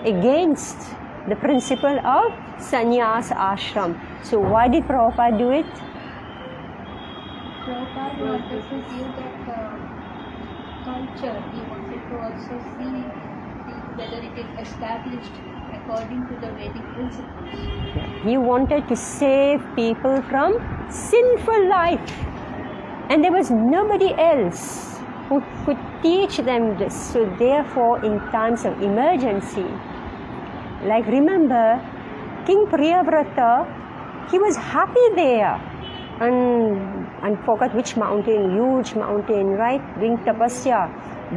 against the principle of sannyas ashram. So why did Prabhupada do it? Prabhupada wanted to give that culture. He wanted to also see whether it is established according to the Vedic principles. He wanted to save people from sinful life. And there was nobody else who could teach them this. So therefore, in times of emergency, like remember, King Priyavrata, he was happy there. And forgot which mountain, huge mountain, right? Doing tapasya.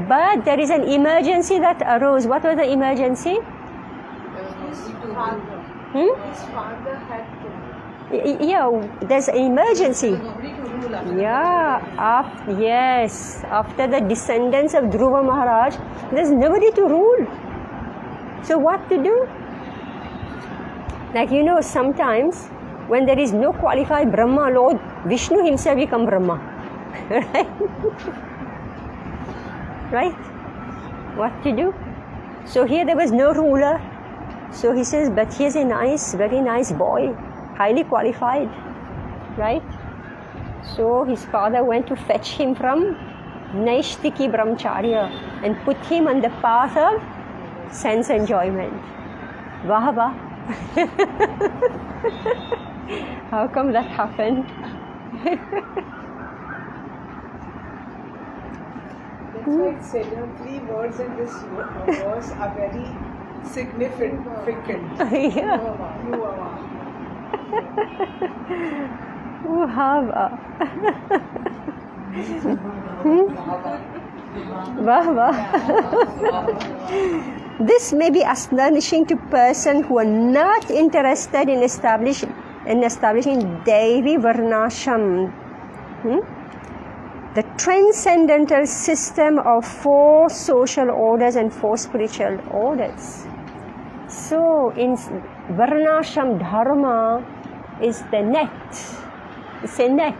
But there is an emergency that arose. What was the emergency? His father. His father had to. Yeah, there's an emergency. Nobody to rule after Yeah, yes. After the descendants of Dhruva Maharaj, there's nobody to rule. So what to do? Like sometimes when there is no qualified Brahma, Lord Vishnu himself become Brahma. Right? Right? What to do? So here there was no ruler. So he says, but here's a nice, very nice boy, highly qualified. Right? So his father went to fetch him from Naishtiki Brahmacharya and put him on the path of sense enjoyment. Wah wah. How come that happened? That's why it said 3 words in this verse are very significant. Yeah. Uhava. Wah wah. This may be astonishing to persons who are not interested in establishing Devi Varnasham, the transcendental system of 4 social orders and 4 spiritual orders. So in Varnasham Dharma is the net. It's a net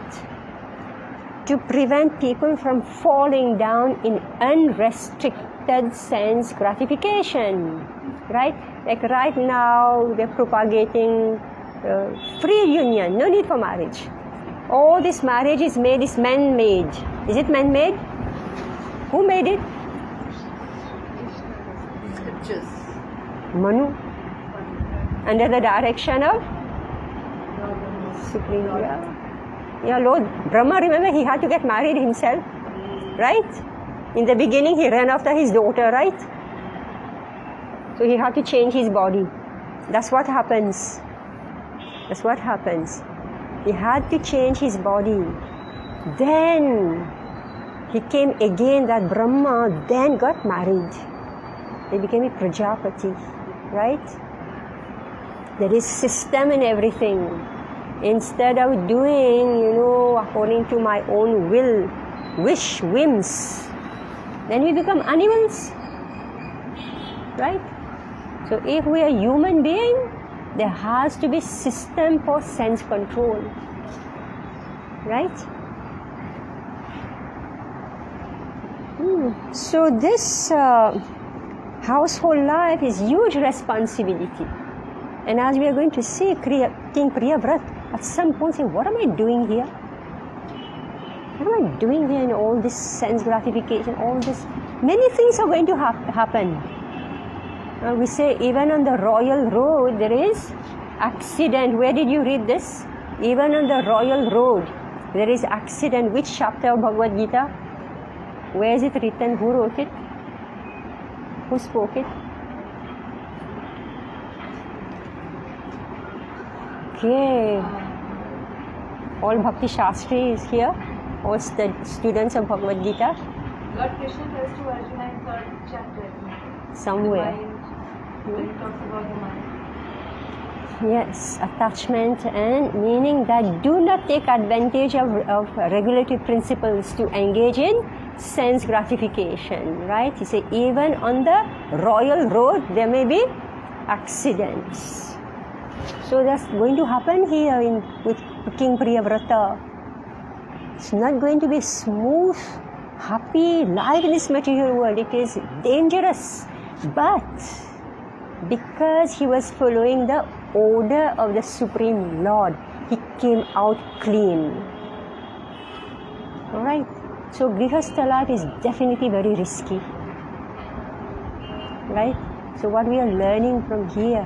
to prevent people from falling down in unrestricted sense gratification. Right? Like right now they're propagating free union, no need for marriage. All this marriage is man-made. Is it man-made? Who made it? scriptures. Manu. Under the direction of Supreme. Yeah, Lord Brahma, remember, he had to get married himself. Right? In the beginning, he ran after his daughter, right? So he had to change his body. That's what happens. That's what happens. He had to change his body. Then he came again, that Brahma, then got married. They became a Prajapati, right? There is system in everything. Instead of doing, according to my own will, whims, then we become animals, right? So if we are human being, there has to be system for sense control, right? So this household life is huge responsibility. And as we are going to see, King Priyavrat at some point say, what am I doing here? What am I doing here in all this sense gratification, all this? Many things are going to happen. We say even on the royal road there is accident. Where did you read this? Even on the royal road there is accident. Which chapter of Bhagavad Gita? Where is it written? Who wrote it? Who spoke it? Okay. All Bhakti Shastri is here. All students of Bhagavad Gita. Lord Krishna tells to Arjuna in 3rd chapter. Somewhere. When he talks about the mind. Yes, attachment, and meaning that do not take advantage of regulatory principles to engage in sense gratification, right? He said even on the royal road there may be accidents. So that's going to happen here with King Priyavrata. It's not going to be smooth, happy life in this material world. It is dangerous. But because he was following the order of the Supreme Lord, he came out clean. Alright? So Grihastha life is definitely very risky. Right? So what we are learning from here,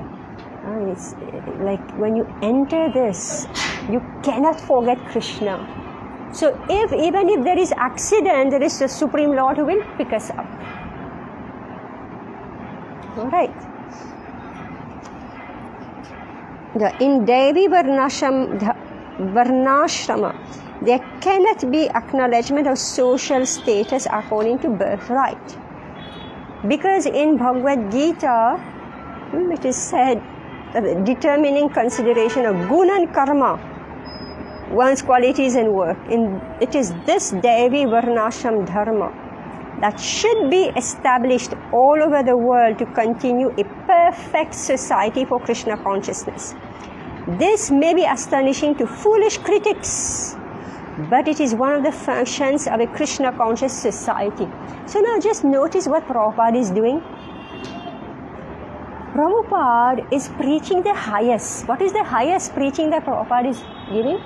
it's like when you enter this, you cannot forget Krishna. So even if there is accident, there is the Supreme Lord who will pick us up. Alright. In Devi Varnashrama, there cannot be acknowledgement of social status according to birthright. Because in Bhagavad Gita, it is said that determining consideration of guna and karma, one's qualities and work, it is this Devi Varnashram Dharma that should be established all over the world to continue a perfect society for Krishna consciousness. This may be astonishing to foolish critics, but it is one of the functions of a Krishna conscious society. So now just notice what Prabhupada is doing. Prabhupada is preaching the highest. What is the highest preaching that Prabhupada is giving?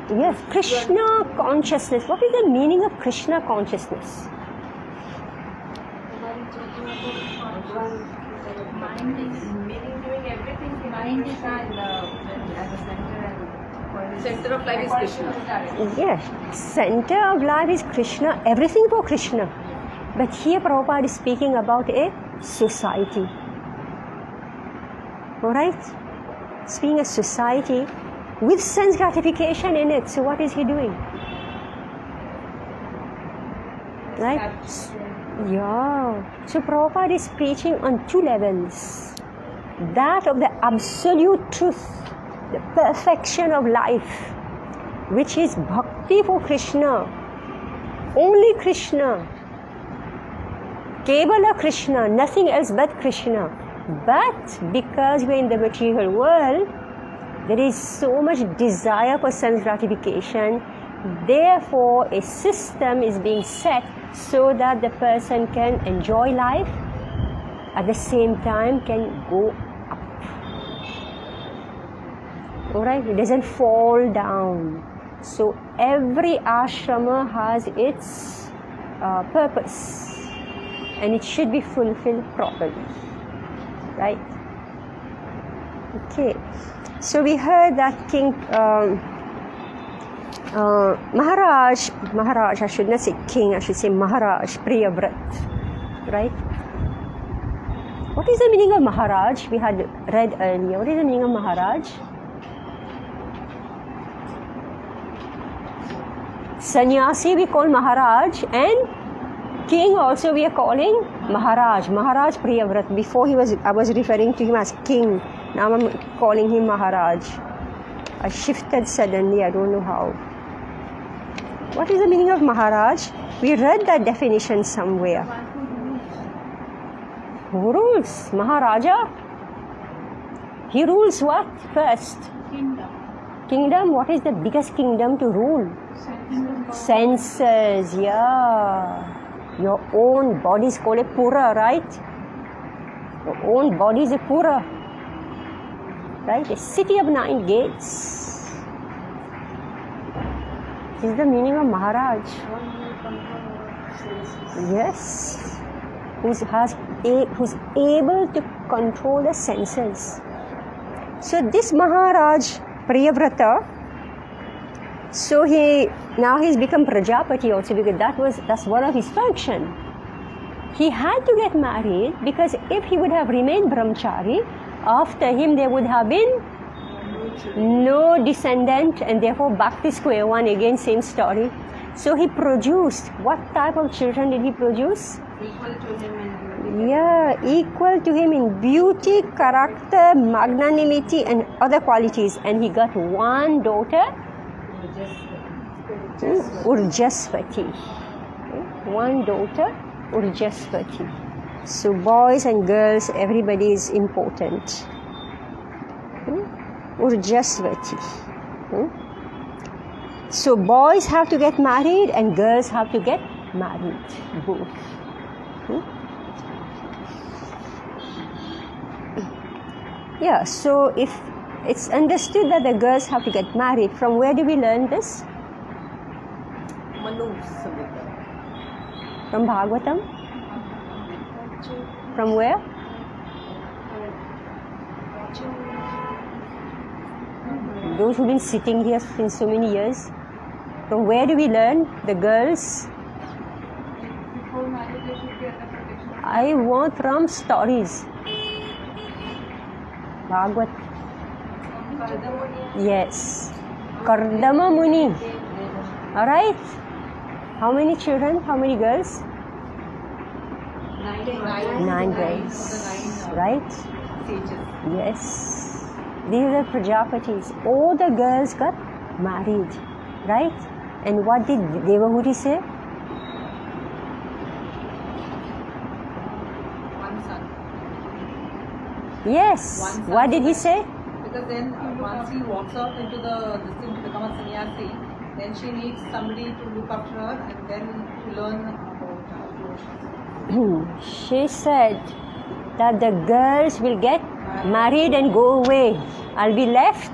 Yes, Krishna consciousness. What is the meaning of Krishna consciousness? Mind is meaning doing everything. Mind is as a center and Center of life is Krishna. Yes, center of life is Krishna, everything for Krishna. But here Prabhupada is speaking about a society. Alright? Speaking a society with sense gratification in it. So what is he doing? Right? Yeah. So Prabhupada is preaching on two levels. That of the absolute truth, the perfection of life, which is bhakti for Krishna, only Krishna, Kevala Krishna, nothing else but Krishna. But because we are in the material world, there is so much desire for sense gratification. Therefore, a system is being set so that the person can enjoy life, at the same time can go up. Alright, it doesn't fall down. So every ashrama has its purpose, and it should be fulfilled properly. Right? Okay. So we heard that King Maharaj, I should not say king, I should say Maharaj, Priyavrat. Right? What is the meaning of Maharaj? We had read earlier. What is the meaning of Maharaj? Sannyasi we call Maharaj, and king also we are calling Maharaj. Maharaj Priyavrat. Before I was referring to him as king. Now I'm calling him Maharaj. I shifted suddenly, I don't know how. What is the meaning of Maharaj? We read that definition somewhere. Who rules? Maharaja? He rules what first? Kingdom. What is the biggest kingdom to rule? Senses, yeah. Your own body is called a pura, right? Your own body is a pura. Right? A city of 9 gates. This is the meaning of Maharaj. Yes. Who's able to control the senses. So this Maharaj Priyavrata, so he's become Prajapati also, because that's one of his function. He had to get married, because if he would have remained brahmachari, after him there would have been no descendant, and therefore back to square one again, same story. So he produced, what type of children did he produce? Equal to him in Equal to him in beauty, character, magnanimity and other qualities. And he got one daughter, Urjasvati. One daughter, Urjasvati. So boys and girls, everybody is important. Urjasvati. So boys have to get married and girls have to get married, both. Yeah, so if it's understood that the girls have to get married, from where do we learn this? Manu Samhita. From Bhagavatam? From where? Those who've been sitting here since so many years. From where do we learn? The girls? Before marriage, they should be under protection. I want from stories. Bhagavat. Yes. Kardama Muni. Alright. How many children? How many girls? 9 girls. Right? Sages. Yes. These are Prajapatis. All the girls got married. Right? And what did Devahuti say? One son. Yes. One son. What did he say? Because then once he walks out into this thing to become a sannyasi, then she needs somebody to look after her and then to learn about devotion. She said that the girls will get married and go away. I'll be left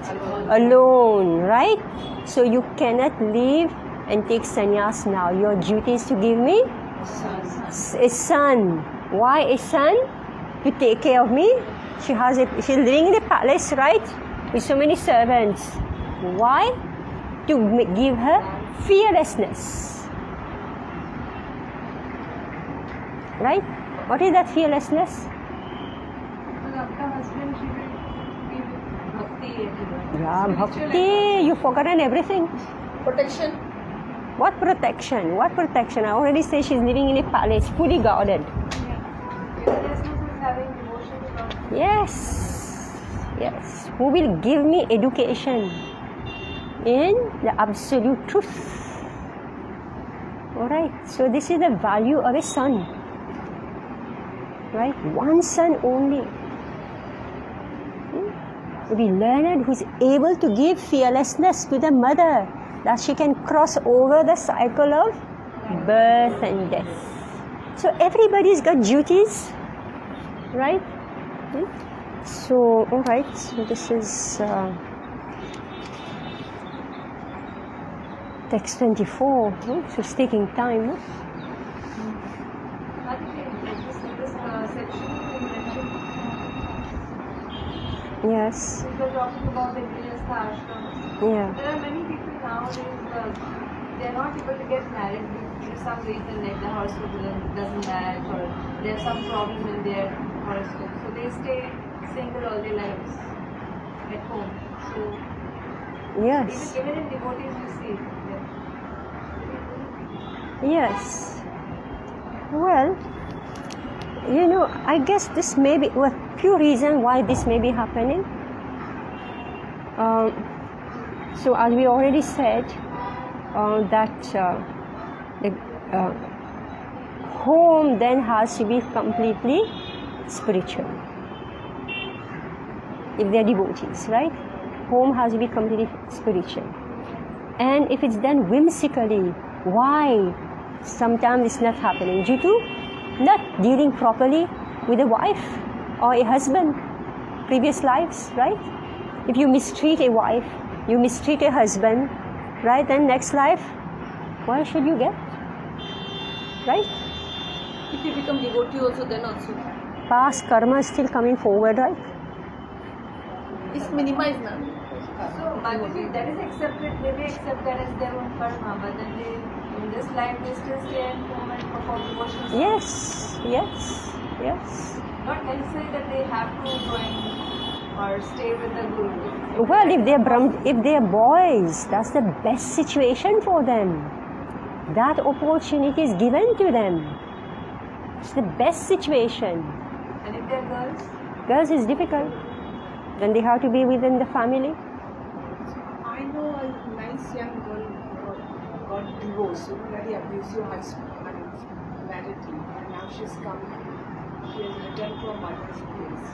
alone, right? So you cannot leave and take sannyas now. Your duty is to give me a son. Why a son? To take care of me. She's living in a palace, right? With so many servants. Why? To give her fearlessness. Right? What is that fearlessness? Because after husband, she will give bhakti everywhere. Yeah, bhakti. You've forgotten everything. Protection. What protection? What protection? I already say she's living in a palace, fully guarded. Fearlessness is having devotion from Yes. Yes. Who will give me education in the absolute truth? Alright. So this is the value of a son. Right? One son only. Be learned who's able to give fearlessness to the mother, that she can cross over the cycle of birth and death. So everybody's got duties, right? So, alright, so this is text 24, so it's taking time. I think in this section you mentioned Yes, we were talking about the Grihastha ashrams. yeah. There are many people nowadays they are not able to get married due to some reason, like the horoscope doesn't match or they have some problem in their horoscope. So they stay single all their lives at home. So Yes, even in devotees you see. yes. Well, you know, I guess this may be a few reasons why this may be happening. So as we already said, that the home then has to be completely spiritual. If they are devotees, right? Home has to be completely spiritual. And if it's done whimsically, why? Sometimes it's not happening due to not dealing properly with a wife or a husband, previous lives, right? If you mistreat a wife, you mistreat a husband, right? Then next life, what should you get? Right? If you become devotee also, then also. Past karma is still coming forward, right? It's minimized now. So Mataji, that is accepted, they may accept that as their own karma, but then they, in this life they still stay at home and perform devotions. Yes, yes, yes. Not necessarily that they have to join or stay with the Guru. Well, if they're boys, that's the best situation for them. That opportunity is given to them. It's the best situation. And if they are girls, Girls is difficult. Then they have to be within the family. I know a nice young girl got divorced, very abusive husband, married him, and now she has returned to her mother's place.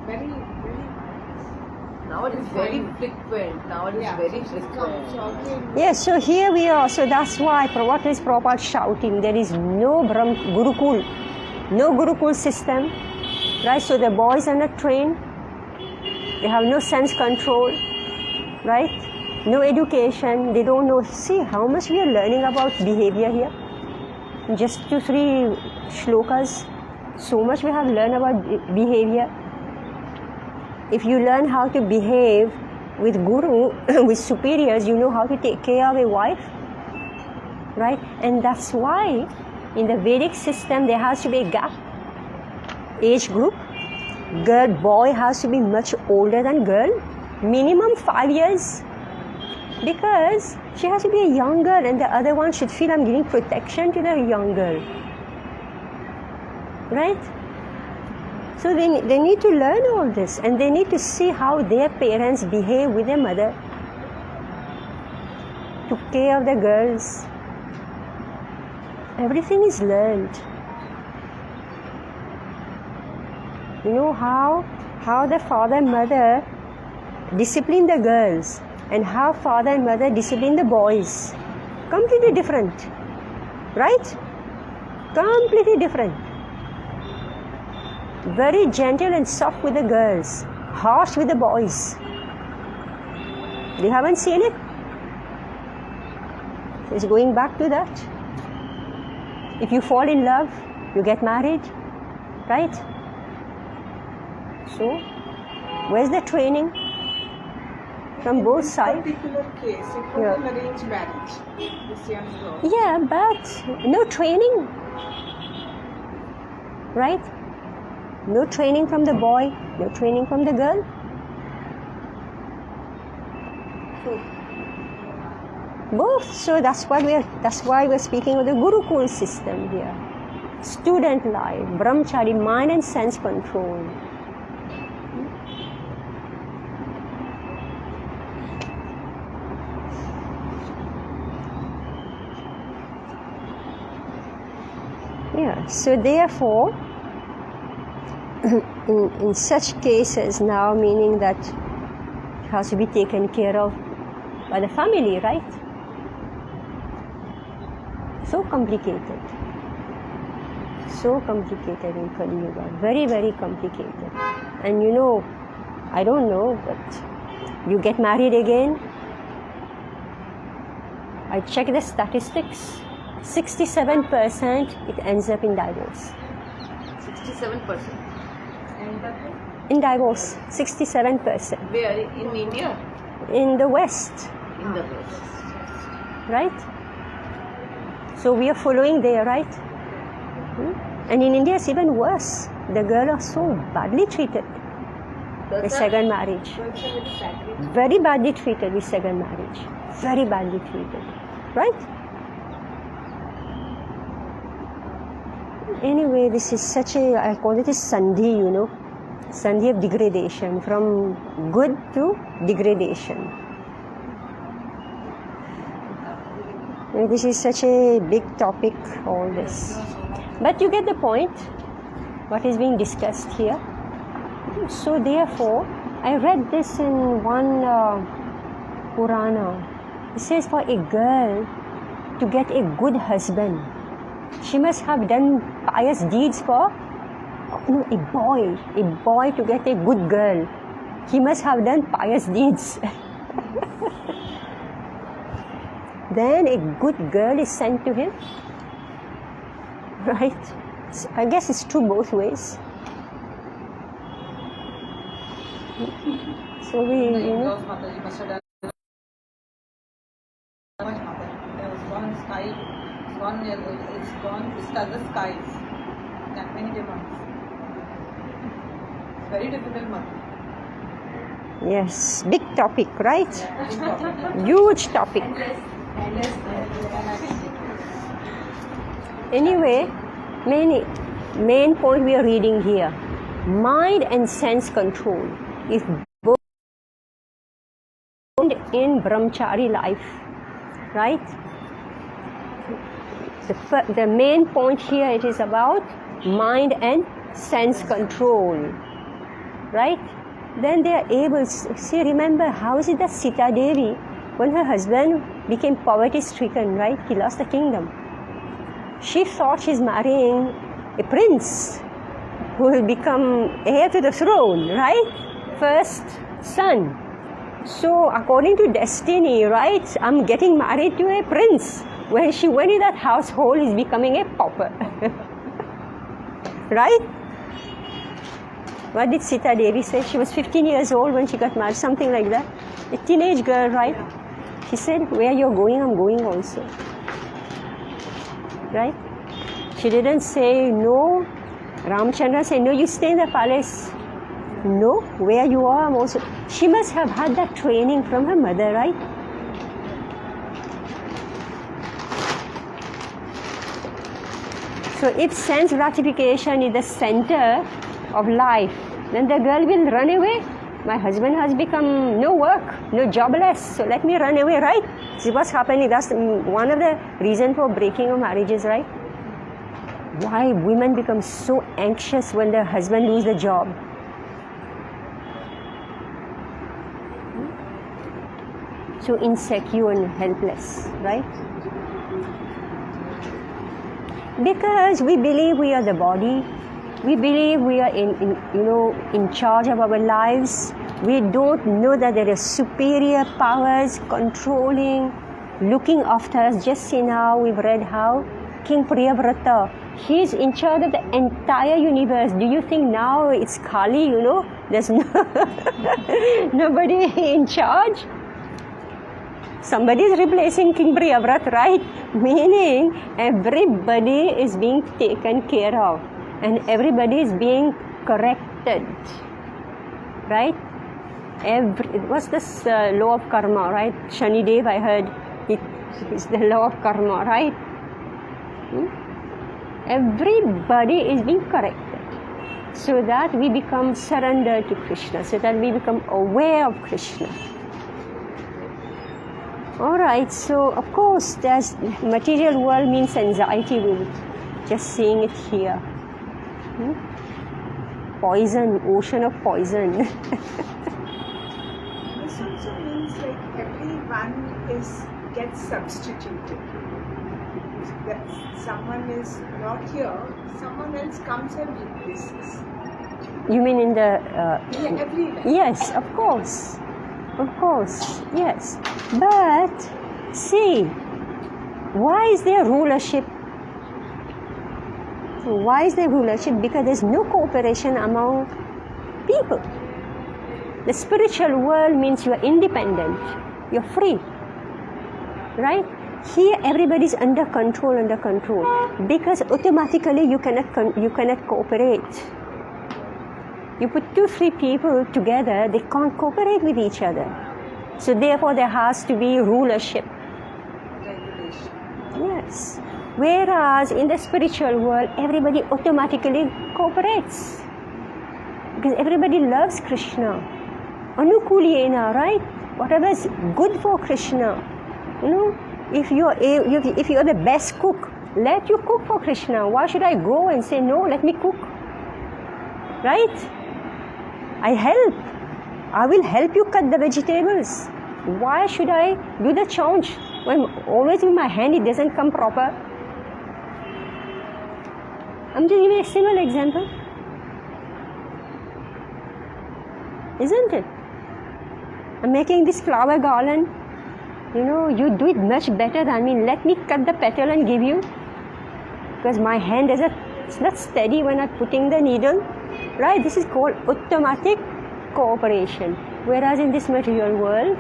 Very, very. Now it is very frequent. Now it is very frequent. Yes, so here we are. So that's why what is Prabhupada shouting? There is no Gurukul, no Gurukul system, right? So the boys are not trained. They have no sense control, right? no education, they don't know. See how much we are learning about behavior here. Just 2-3 shlokas, so much we have learned about behavior. If you learn how to behave with guru, with superiors, you know how to take care of a wife, right? And that's why in the Vedic system there has to be a gap, age group. Boy has to be much older than girl, minimum 5 years, because she has to be a young girl and the other one should feel I'm giving protection to the young girl, right? So they need to learn all this, and they need to see how their parents behave with their mother, took care of the girls. Everything is learned. You know how the father and mother discipline the girls and how father and mother discipline the boys. Completely different, right? Completely different. Very gentle and soft with the girls, harsh with the boys. You haven't seen it? It's going back to that. If you fall in love, you get married, right? So, where's the training? From both sides. In this particular case, it was an arranged marriage. This young girl. Yeah, but no training, right? No training from the boy, no training from the girl. Both. So that's why we're speaking of the Gurukul system here. Student life, brahmachari, mind and sense control. Yeah. So therefore, in such cases now, meaning that it has to be taken care of by the family, right? So complicated. So complicated in Kali Yuga. Very, very complicated. And you know, I don't know, but you get married again. I checked the statistics. 67% it ends up in divorce. 67%. In divorce, 67%. Where? In India? In the West, In the West. right? So we are following there, right? And in India it's even worse. The girls are so badly treated with second marriage. Very badly treated with second marriage. Very badly treated, right? Anyway, this is such a, I call it a sandhi, you know. Sandhi of degradation, from good to degradation. This is such a big topic, all this. But you get the point, what is being discussed here. So therefore, I read this in one Purana. It says for a girl to get a good husband, she must have done pious deeds for a boy to get a good girl. He must have done pious deeds. Then a good girl is sent to him. Right? So I guess it's true both ways. So we, you know. It's gone, it's touched the skies. That many demands. It's very difficult, mother. Yes, big topic, right? Huge topic. Anyway, main point we are reading here. Mind and sense control is both in brahmachari life, right? The main point here, it is about mind and sense control, right? Then they are able, see, remember, how is it that Sita Devi, when her husband became poverty stricken, right, he lost the kingdom. She thought she's marrying a prince who will become heir to the throne, right? First son. So according to destiny, right, I'm getting married to a prince. When she went in that household, he's becoming a pauper. Right? What did Sita Devi say? She was 15 years old when she got married, something like that. A teenage girl, right? She said, where you're going, I'm going also. Right? She didn't say no. Ramchandra said, no, you stay in the palace. No, where you are, I'm also. She must have had that training from her mother, right? So if sense gratification is the center of life, then the girl will run away. My husband has become no work, no jobless, so let me run away, right? This is what's happening. That's one of the reasons for breaking of marriages, right? Why women become so anxious when their husband loses the job? So insecure and helpless, right? Because we believe we are the body, we believe we are in charge of our lives. We don't know that there are superior powers controlling, looking after us. Just see now, we've read how King Priyavrata, he's in charge of the entire universe. Do you think now it's Kali, there's nobody in charge? Somebody is replacing King Priyavrata, right? Meaning everybody is being taken care of and everybody is being corrected, right? What's this law of karma, right? Shani Dev, I heard it's the law of karma, right? Everybody is being corrected so that we become surrendered to Krishna, so that we become aware of Krishna. Alright, so of course there's material world means anxiety with just seeing it here. Poison, ocean of poison. This also means like everyone gets substituted. That someone is not here, someone else comes and replaces. You mean in the... Yeah, everywhere. Yes, of course. Of course, yes. But, see, why is there rulership? Why is there rulership? Because there's no cooperation among people. The spiritual world means you are independent, you're free, right? Here, everybody's under control, because automatically you cannot cooperate. You put 2-3 people together, they can't cooperate with each other. So therefore there has to be rulership. Regulation. Yes. Whereas in the spiritual world, everybody automatically cooperates. Because everybody loves Krishna. Anukuliyena, right? Whatever is good for Krishna. If you're the best cook, let you cook for Krishna. Why should I go and say, no, let me cook? Right? I help. I will help you cut the vegetables. Why should I do the chaunch when always in my hand it doesn't come proper? I'm just giving a simple example. Isn't it? I'm making this flower garland. You do it much better than me. Let me cut the petal and give you. Because my hand it's not steady when I'm putting the needle. Right? This is called automatic cooperation. Whereas in this material world,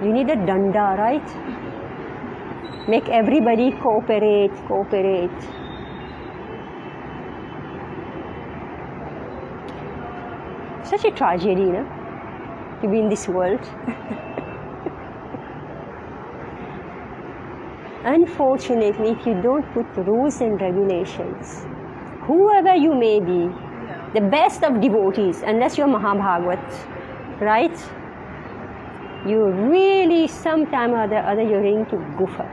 you need a danda, right? Make everybody cooperate. Such a tragedy, to be in this world. Unfortunately, if you don't put rules and regulations, whoever you may be, the best of devotees, unless you're Mahabhagavat, right? You really, sometime or the other, you're going to goof up.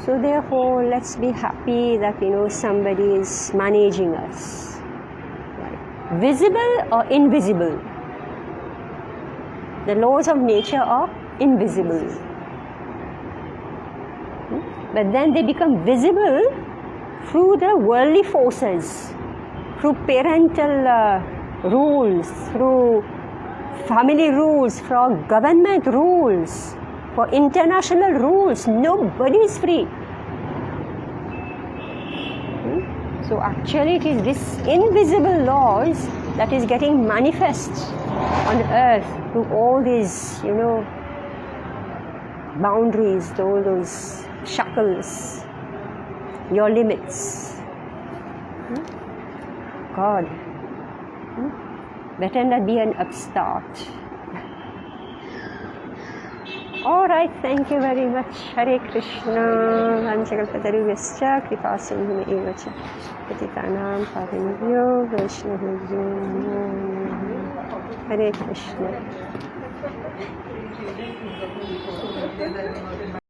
So therefore, let's be happy that, somebody is managing us. Right? Visible or invisible? The laws of nature are invisible. But then they become visible through the worldly forces, through parental rules, through family rules, for government rules, for international rules. Nobody is free. So actually it is this invisible laws that is getting manifest on earth through all these, boundaries, all those shackles, your limits. God, better not be an upstart. All right, thank you very much. Hare Krishna. Vanchakalpatarubhyascha kripasindhume evacha patitanam pavanebhyo vaishnavebhyo namo namaha. Hare Krishna.